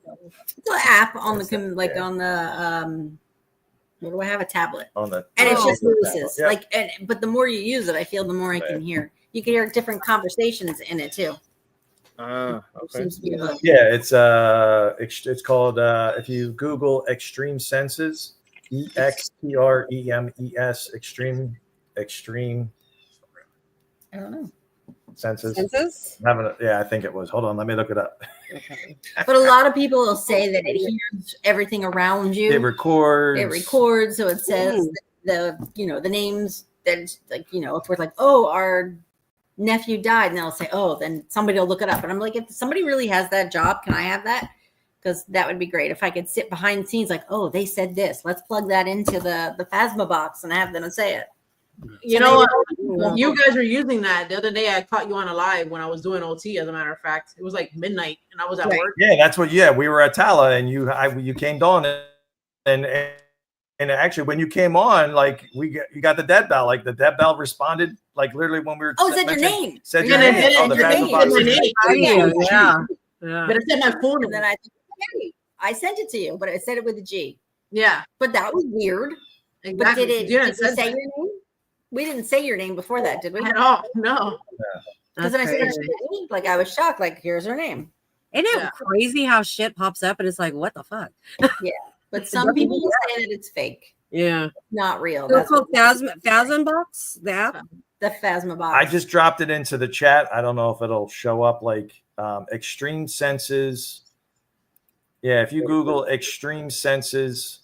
The app on on the what do I have? A tablet. On the And it's just Oh. voices. Yep. But the more you use it, I feel the more I can hear. You can hear different conversations in it too. Okay. Seems to be the- Yeah, it's called if you Google Extreme Senses, EXTREMES, extreme I don't know. senses. Census? Yeah, I think it was. Hold on, let me look it up. But a lot of people will say that it hears everything around you. It records. It records, so it says the names that if we're like, oh, our nephew died, and they'll say, oh, then somebody will look it up. And I'm like, if somebody really has that job, can I have that? Because that would be great if I could sit behind the scenes like, oh, they said this. Let's plug that into the Phasma box and have them say it. You So know what? maybe- You guys were using that the other day. I caught you on a live when I was doing OT. As a matter of fact, it was like midnight, and I was at Right. work. Yeah, that's what. Yeah, we were at Tala, and you came on, and actually when you came on, like you got the dead bell. Like the dead bell responded, like literally when we were. Oh, said your mentioned- name. Said Yeah, your it name. did. Oh, the Your Phasma name. box. Your name. Yeah. But it said my phone. And then I sent it to you, but I said it with a G. Yeah, But that was weird. But exactly. did Yeah, you it said say that. your name? We didn't say your name before that, did we? at all. No. Because then I said, like, I was shocked. Like, here's her name. Isn't it Yeah. crazy how shit pops up and it's like, what the fuck? But some people will say that it's fake, Yeah. not real. They're That's called what thousand bucks, the app. the Phasma box. I just dropped it into the chat. I don't know if it'll show up like Extreme Senses Yeah, if you Google extreme senses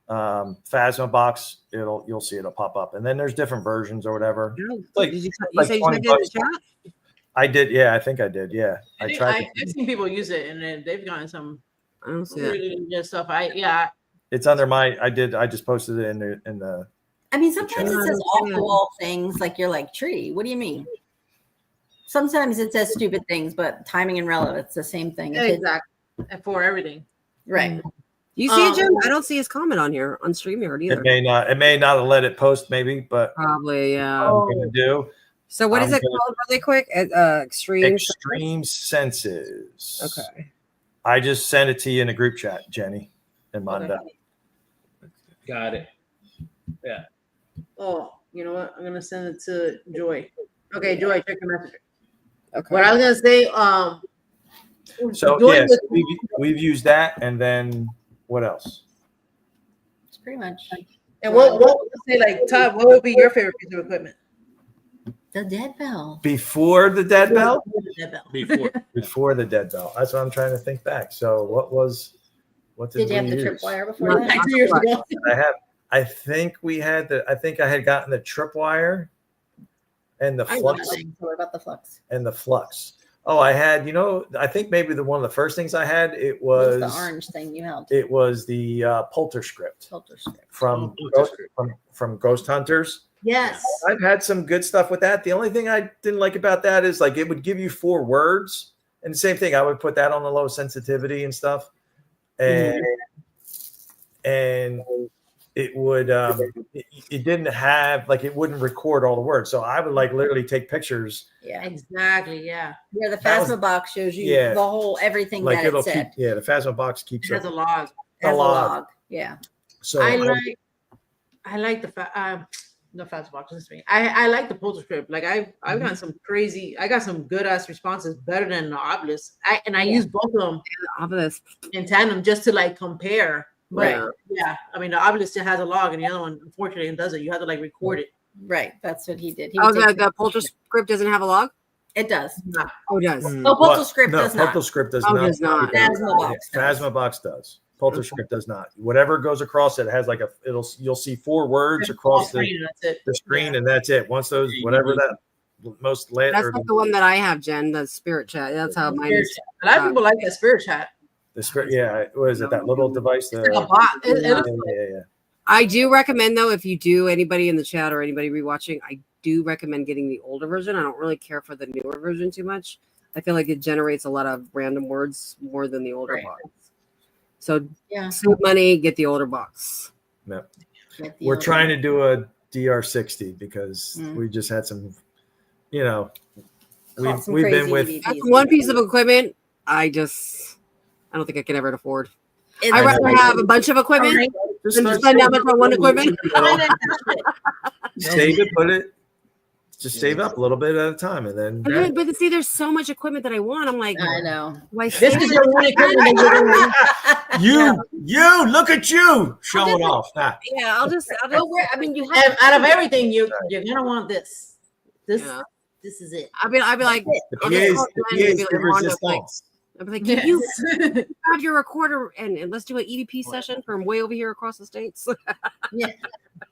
Phasma box, you'll see it'll pop up. And then there's different versions or whatever. Like, did you say you typed it in the chat? I did. Yeah, I think I did. Yeah, I've seen people use it, and then they've gotten some I don't see really good stuff. It's under my. I just posted it in the. I mean, sometimes it says off-the-wall things like you're like tree. What do you mean? Sometimes it says stupid things, but timing and relevance, it's the same thing. Exactly. And for everything. Right. You see it, Jim? I don't see his comment on here on StreamYard either. It may not have let it post, maybe, but probably, yeah. I'm gonna do. So what is it called really quick? Extreme senses. Okay. I just sent it to you in a group chat, Jenny and Monda. Okay. Got it. Yeah. Oh, you know what? I'm gonna send it to Joy. Okay, Joy, check your message. Okay. What I was gonna say, so Joy yes, we've used that, and then what else? It's pretty much. And what would you say, like, Todd, what would be your favorite piece of equipment? The dead bell. Before the dead bell? Before the dead bell. That's what I'm trying to think back. So what did you have the tripwire before that? 2 years ago. I think I had gotten the tripwire and the flux. What about the flux? And the flux. Oh, I had, I think maybe one of the first things I had, it was the orange thing you held. It was the Polterscript from Ghost Hunters. Yes. I've had some good stuff with that. The only thing I didn't like about that is like it would give you 4 words. And the same thing, I would put that on the low sensitivity and stuff. And it would it didn't have like it wouldn't record all the words. So I would like literally take pictures. Yeah, exactly. Yeah. Yeah, the Phasma box shows you the whole everything like that it said. The Phasma box keeps it has a log. It has a log. Yeah. So I like the Phasma box. This me. I like the Polterscript. Like I've gotten some crazy. I got some good ass responses, better than the 𝗶𝗶𝗘. I use both of them in tandem just to like compare. But yeah, I mean the 𝗶𝗶𝗘 still has a log, and the other one unfortunately doesn't. You have to like record it. Right, that's what he did. The Polterscript doesn't have a log. It does. No. Oh, it does. Oh, Polterscript does not. Polterscript does not. Does not. Phasma box does. Polterscript does not. Whatever goes across it has like you'll see 4 words across the screen, and that's it. Once those whatever that most that's like the one that I have, Jen. The spirit chat. That's how mine is. A lot of people like that spirit chat. The spirit, yeah. What is it? That little device? I do recommend though, if you do anybody in the chat or anybody rewatching, I do recommend getting the older version. I don't really care for the newer version too much. I feel like it generates a lot of random words more than the older box. So save money, get the older box. No. We're trying to do a DR60 because we just had some, we've been with. That's one piece of equipment. I don't think I can ever afford. I'd rather have a bunch of equipment than spend that much on one equipment. Save it, just save up a little bit at a time, and then. But see, there's so much equipment that I want. I'm like, I know. This is your one equipment. You look at you showing off. Yeah, I'll just. I mean, you have out of everything, you're gonna want this. This is it. I'd be like, I'd be like, can you have your recorder and let's do an EVP session from way over here across the states?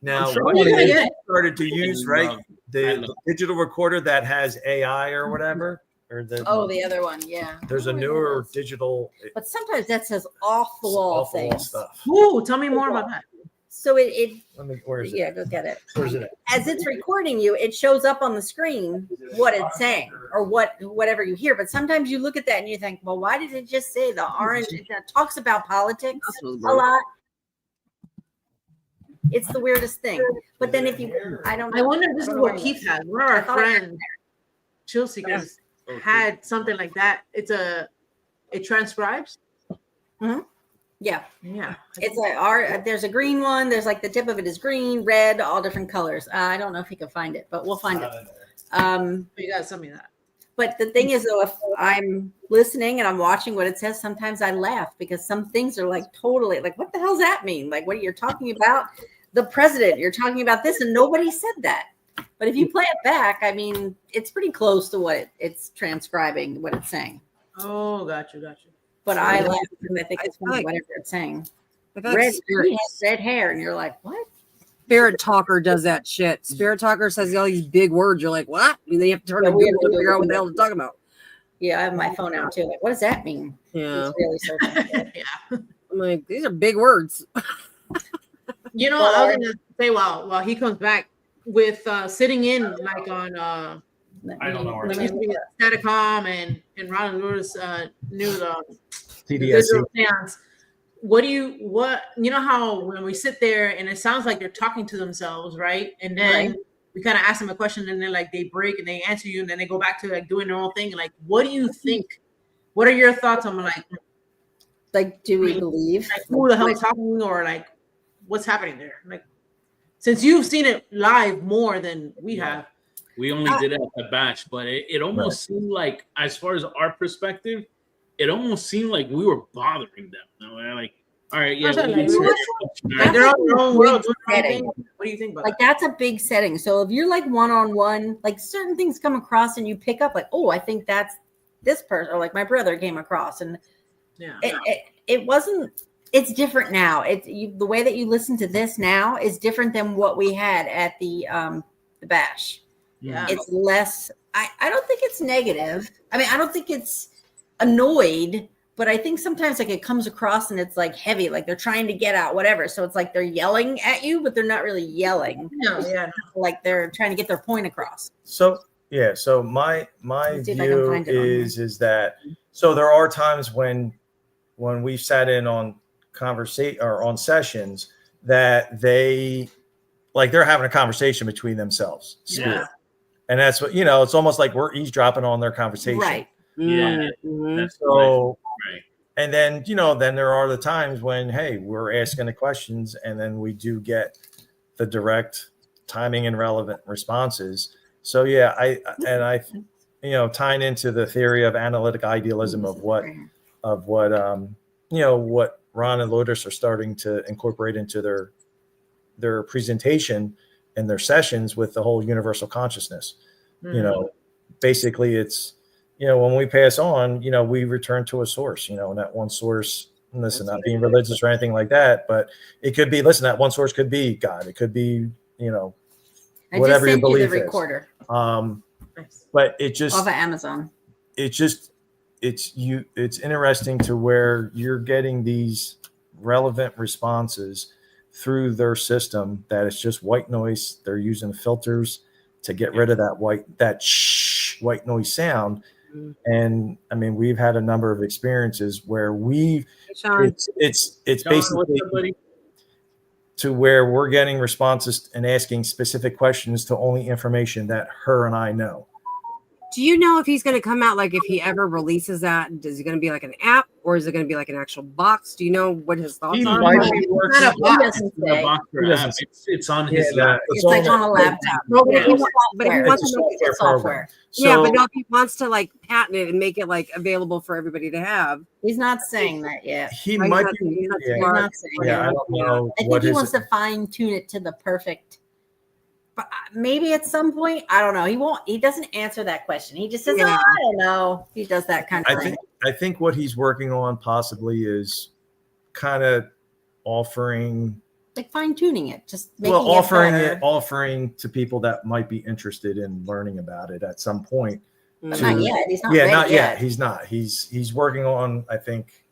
Now, what they started to use, right? The digital recorder that has AI or whatever. Or the other one, yeah. There's a newer digital. But sometimes that says off the wall things. Stuff. Ooh, tell me more about that. So where is it? Yeah, go get it. Where's it at? As it's recording you, it shows up on the screen what it's saying or whatever you hear. But sometimes you look at that and you think, well, why did it just say the orange? It talks about politics a lot. It's the weirdest thing. But then I wonder if this is what Keith had. One of our friends, Chill Seekers, had something like that. It transcribes. Mm-hmm. Yeah. It's like there's a green one. There's like the tip of it is green, red, all different colors. I don't know if you can find it, but we'll find it. You gotta send me that. But the thing is, though, if I'm listening and I'm watching what it says, sometimes I laugh because some things are like totally like, what the hell does that mean? Like, what you're talking about the president? You're talking about this, and nobody said that. But if you play it back, I mean, it's pretty close to what it's transcribing, what it's saying. Oh, got you. But I laugh because I think it's funny, whatever it's saying. Red, he has red hair, and you're like, what? Spirit Talker does that shit. Spirit Talker says all these big words. You're like, what? And then you have to turn to Google to figure out what the hell they're talking about. Yeah, I have my phone out too. Like, what does that mean? Yeah. It's really searching. Yeah. I'm like, these are big words. You know, I was gonna say while he comes back with sitting in like on I don't know. Statacom and Ron and Laura's new TDSC. seance. What you know how when we sit there and it sounds like they're talking to themselves, right? And then we kind of ask them a question and then like they break and they answer you and then they go back to like doing their own thing. Like, what do you think? What are your thoughts on like do we believe like who the hell's talking or like what's happening there? Like, since you've seen it live more than we have. We only did it at the bash, but it almost seemed like, as far as our perspective, it almost seemed like we were bothering them. You know, we're like, all right, yeah, Like, they're on their own world. What do you think about like that's a big setting? So if you're like one-on-one, like certain things come across and you pick up like, oh, I think that's this person, or like my brother came across, and it wasn't. It's different now. The way that you listen to this now is different than what we had at the bash. Yeah, it's less. I don't think it's negative. I mean, I don't think it's annoyed, but I think sometimes like it comes across and it's like heavy, like they're trying to get out whatever. So it's like they're yelling at you, but they're not really yelling. No, yeah, like they're trying to get their point across. So yeah, so my view is that so there are times when we've sat in on conversation or on sessions that they're having a conversation between themselves. Yeah. And that's what, it's almost like we're eavesdropping on their conversation. Right. Yeah. That's so, right. And then, then there are the times when, hey, we're asking the questions and then we do get the direct timing and relevant responses. So yeah, I tying into the theory of analytic idealism of what Ron and Lotus are starting to incorporate into their presentation and their sessions with the whole universal consciousness. Basically it's, when we pass on, we return to a source, and that one source, listen, not being religious or anything like that, but it could be, that one source could be God. It could be, whatever you believe the recorder. But it just off of Amazon. It's interesting to where you're getting these relevant responses through their system that it's just white noise. They're using filters to get rid of that white noise sound. And I mean, we've had a number of experiences where it's basically to where we're getting responses and asking specific questions to only information that her and I know. Do you know if he's going to come out, like if he ever releases that, is it going to be like an app or is it going to be like an actual box? Do you know what his thoughts are? It's on his laptop. It's like on a laptop. But if he wants to make it software. Yeah, but no, if he wants to like patent it and make it like available for everybody to have. He's not saying that yet. He might be. He's not saying that. I don't know. I think he wants to fine tune it to the perfect. But maybe at some point, I don't know. He doesn't answer that question. He just says, I don't know. He does that kind of thing. I think what he's working on possibly is kind of offering, like fine tuning it, just offering to people that might be interested in learning about it at some point. But not yet. He's not. Yeah, not yet. He's not. He's working on, I think,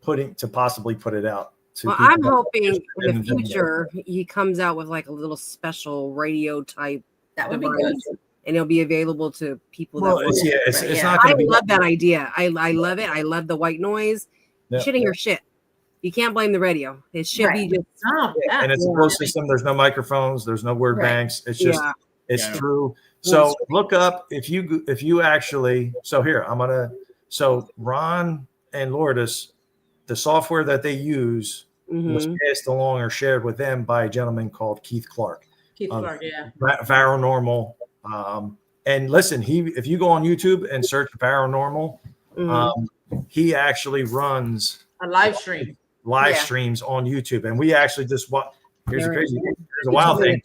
possibly put it out. Well, I'm hoping in the future he comes out with like a little special radio type. That would be good. And it'll be available to people. Well, it's not going to be. I love that idea. I love it. I love the white noise. Yeah. Shitting your shit. You can't blame the radio. It should be just. And it's a closed system. There's no microphones. There's no word banks. It's just it's true. So look up if you actually. So here So Ron and Lourdes, the software that they use was passed along or shared with them by a gentleman called Keith Clark. Paranormal. And listen, if you go on YouTube and search Paranormal, he actually runs a live stream. Streams on YouTube. And we actually just watch. Here's the a wild thing.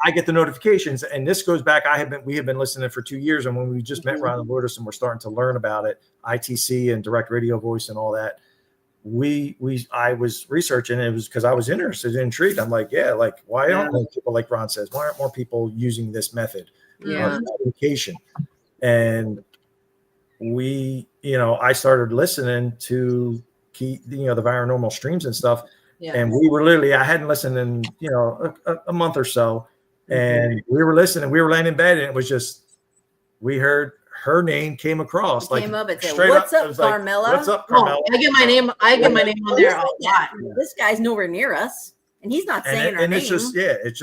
I get the notifications, and this goes back. We have been listening for 2 years, and when we just met Ron and Lourdes and we're starting to learn about it, ITC and direct radio voice and all that. I was researching, and it was because I was interested and intrigued. I'm like, yeah, like why aren't people, like Ron says, why aren't more people using this method of communication? And I started listening to the paranormal streams and stuff. Yeah. And we were literally, I hadn't listened in, a month or so. And we were listening, we were laying in bed, and it was just, we heard her name came across. Came up and said, what's up, Carmella? What's up, Carmella? I get my name on there a lot. This guy's nowhere near us. And he's not saying our name. It's just, it's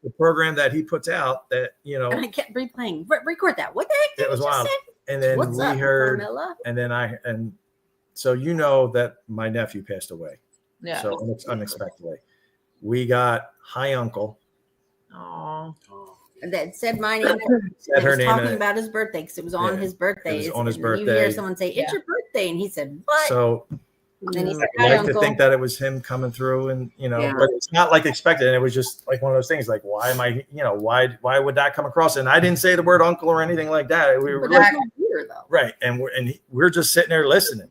the program that he puts out that, And I kept replaying. Record that. What the heck? It was wild. And then what's we heard, Carmella? And then so that my nephew passed away. Yeah. So unexpectedly. We got Hi Uncle. Oh. That said my name. Said her name. Talking about his birthday because it was on his birthday. It was on his birthday. You hear someone say, "It's your birthday," and he said, "What?" So then he said, I like to think that it was him coming through, and but it's not like expected. And it was just like one of those things. Like, why am I? Why would that come across? And I didn't say the word uncle or anything like that. We were like, weird, though. Right, and we're just sitting there listening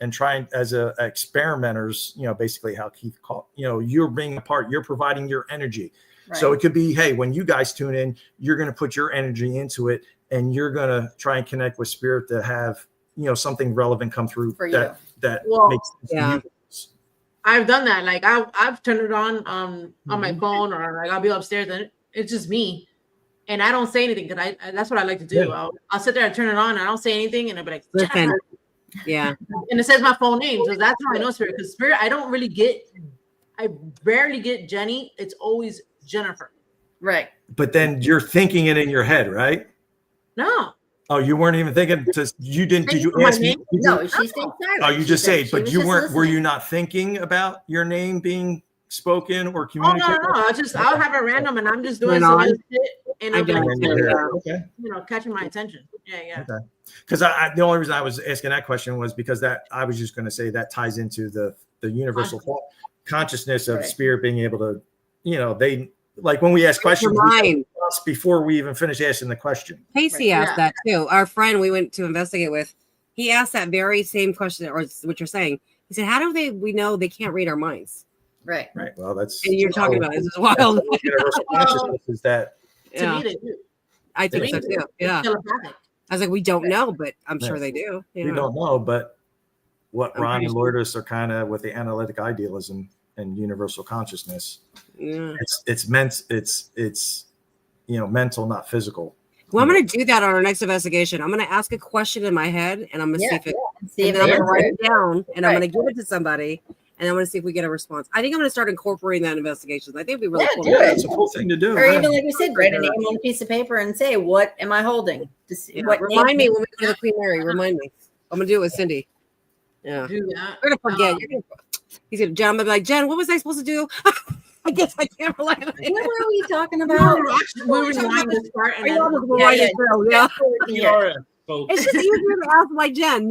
and trying as experimenters. Basically how Keith called. You're being a part. You're providing your energy. Right. So it could be, hey, when you guys tune in, you're going to put your energy into it, and you're going to try and connect with spirit to have, something relevant come through that makes sense to you. I've done that. Like I've turned it on my phone, or like I'll be upstairs and it's just me, and I don't say anything because that's what I like to do. Yeah. I'll sit there and turn it on, and I don't say anything, and I'll be like, listen. Yeah. And it says my phone name, so that's how I know spirit. Because spirit, I rarely get Jenny. It's always Jennifer. Right. But then you're thinking it in your head, right? No. Oh, you weren't even thinking. You didn't. Did you ask me? No, she stayed silent. Oh, you just say it, but you weren't. Listening. Were you not thinking about your name being spoken or communicated? Oh no. I'll have it random, and I'm just doing some shit, and I'm catching my attention. Yeah. Okay. Because the only reason I was asking that question was because I was just going to say that ties into the universal consciousness of spirit being able to, they. Like when we ask questions before we even finish asking the question. Casey asked that too. Our friend we went to investigate with, he asked that very same question, or what you're saying. He said, "How do we know they can't read our minds?" Right. Well, that's and you're talking about this is wild. Universal consciousness is that. To me, they do. I think so too. Yeah. I was like, we don't know, but I'm sure they do. We don't know, but what Ron and Lourdes are kind of with the analytic idealism and universal consciousness. Yeah. It's mental, not physical. Well, I'm going to do that on our next investigation. I'm going to ask a question in my head, and I'm going to see if I'm going to write it down, and I'm going to give it to somebody, and I'm going to see if we get a response. I think I'm going to start incorporating that in investigations. I think it'd be really cool. It's a cool thing to do. Or even like we said, write a name on a piece of paper and say, "What am I holding?" Remind me when we go to the Queen Mary. Remind me. I'm going to do it with Cindy. Yeah, do that. We're going to forget. He's going to Jen. I'm like, Jen, what was I supposed to do? I guess I can't rely on it. What were we talking about? We were talking this part, and it's just easier to ask my Jen,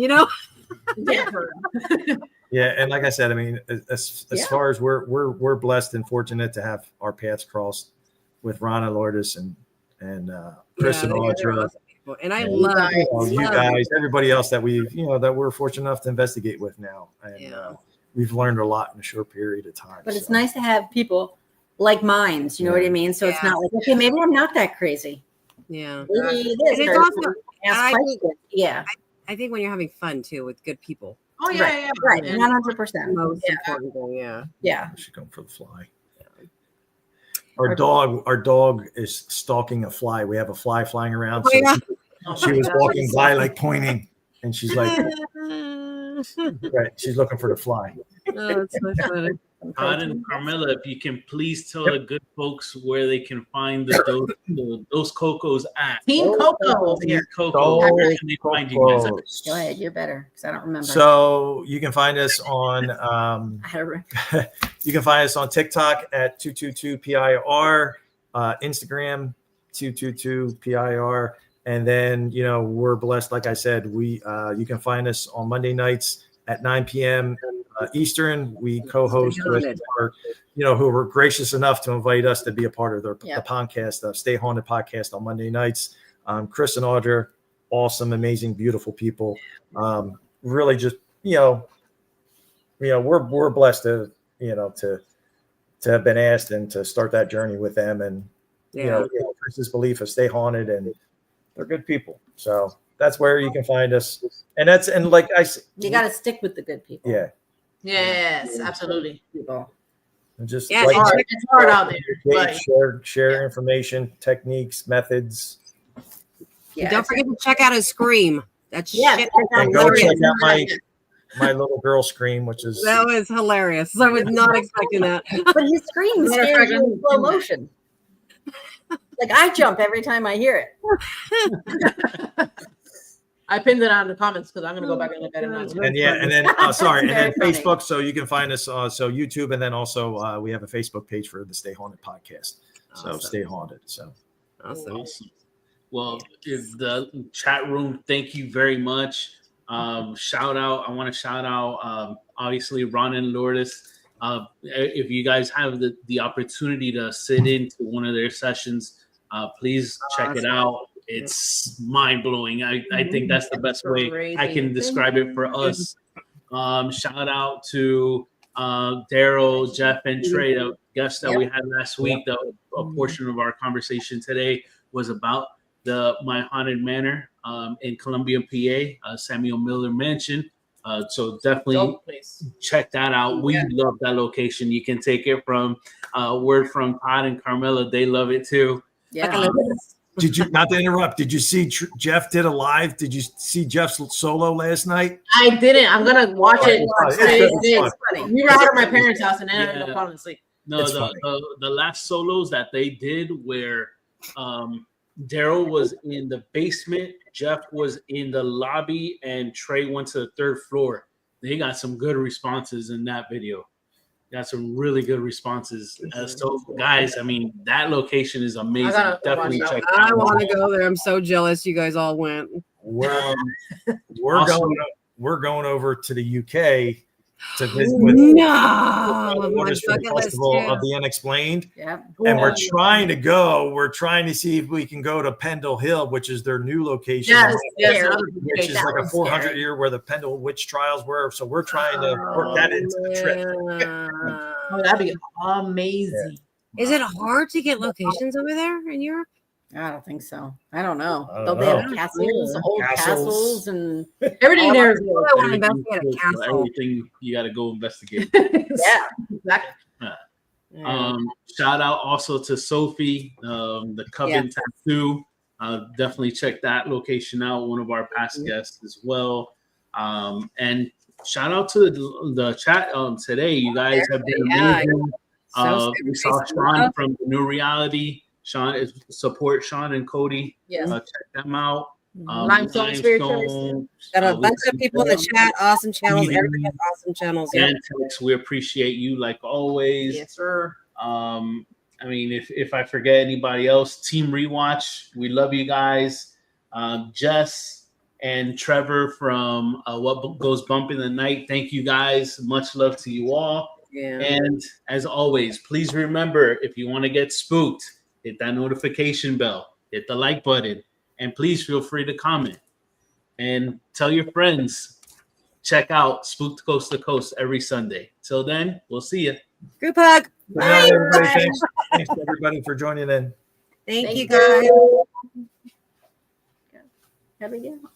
Yeah, and like I said, I mean, as far as we're blessed and fortunate to have our paths crossed with Ron and Lourdes and Chris and Audra. And I love you guys, everybody else that that we're fortunate enough to investigate with now. And we've learned a lot in a short period of time. But it's nice to have people like minds, you know what I mean? So it's not like, okay, maybe I'm not that crazy. Yeah. Maybe it's also, I think when you're having fun too with good people. Oh yeah, right. 100%. Most important thing, yeah. She's going for the fly. Our dog is stalking a fly. We have a fly flying around. She was walking by, like pointing, and she's like, right. She's looking for the fly. Oh, that's so funny. Todd and Carmella, if you can please tell the good folks where they can find those Kokos at. Team Koko. Team Koko. Where can they find you guys? Go ahead, you're better because I don't remember. So you can find us on you can find us on TikTok at 222PIR, Instagram 222PIR, and then we're blessed. Like I said, you can find us on Monday nights at 9 p.m. Eastern. We co-host with our, who were gracious enough to invite us to be a part of the podcast, Stayhaunted podcast on Monday nights. Chris and Audra, awesome, amazing, beautiful people. Really just, we're blessed to have been asked and to start that journey with them. And, Chris's belief of Stayhaunted, and they're good people. So that's where you can find us. And like I said, you got to stick with the good people. Yeah. Yes, absolutely. People. And just Yeah, It's hard out there. But share information, techniques, methods. And don't forget to check out his scream. That's shit. And go check out my little girl scream, which is That was hilarious. I was not expecting that. But his scream scares you in slow motion. Like I jump every time I hear it. I pinned it on the comments because I'm gonna go back and look at it now. and then Facebook, so you can find us so YouTube, and then also we have a Facebook page for the Stay Haunted podcast. So Stay Haunted. So awesome. Well, if the chat room, thank you very much. Shout out, I want to shout out obviously Ron and Lourdes. If you guys have the opportunity to sit into one of their sessions, please check it out. It's mind-blowing. I think that's the best way I can describe it for us. Shout out to Daryl, Jeff, and Trey, the guests that we had last week. A portion of our conversation today was about my haunted manor in Columbia, PA, Samuel Miller Mansion. So definitely check that out. We love that location. You can take it from word from Todd and Carmella. They love it too. Yeah. did you, not to interrupt, did you see Jeff did a live? Did you see Jeff's solo last night? I didn't. I'm gonna watch it. It's funny. We were out at my parents' house and then I ended up falling asleep. No, the last solos that they did where Daryl was in the basement, Jeff was in the lobby, and Trey went to the third floor. They got some good responses in that video. Got some really good responses. So, guys, I mean, that location is amazing. Definitely check it out. I want to go there. I'm so jealous you guys all went. We're Awesome. going over to the UK to visit with the Festival of the Unexplained. Yeah. And we're trying to see if we can go to 𝗿𝗏𝗃, which is their new location. Which is like a 400-year where the Pendle witch trials were. So we're trying to work that into the trip. That'd be amazing. Yeah. Is it hard to get locations over there in Europe? I don't think so. I don't know. Don't they have castles, old castles, and everything there is I want to investigate a castle. Everything you got to go investigate. Yeah, exactly. Shout out also to Sophie, the Coven Tattoo. Definitely check that location out. One of our past guests as well. And shout out to the chat today. You guys have been amazing. We saw Sean from the New Reality. Support Sean and Cody. Yes. Check them out. Limestone Spiritual. Got a bunch of people in the chat. Awesome channels. Everybody has awesome channels. And Tex, we appreciate you like always. Yes, sir. I mean, if I forget anybody else, Team Rewatch, we love you guys. Jess and Trevor from What Goes Bump in the Night, thank you guys. Much love to you all. Yeah. And as always, please remember, if you want to get spooked, hit that notification bell, hit the like button, and please feel free to comment. And tell your friends, check out Spooked Coast to Coast every Sunday. Till then, we'll see you. Group hug. Good night, everybody. Thanks everybody for joining in. Thank you, guys. Have a good one.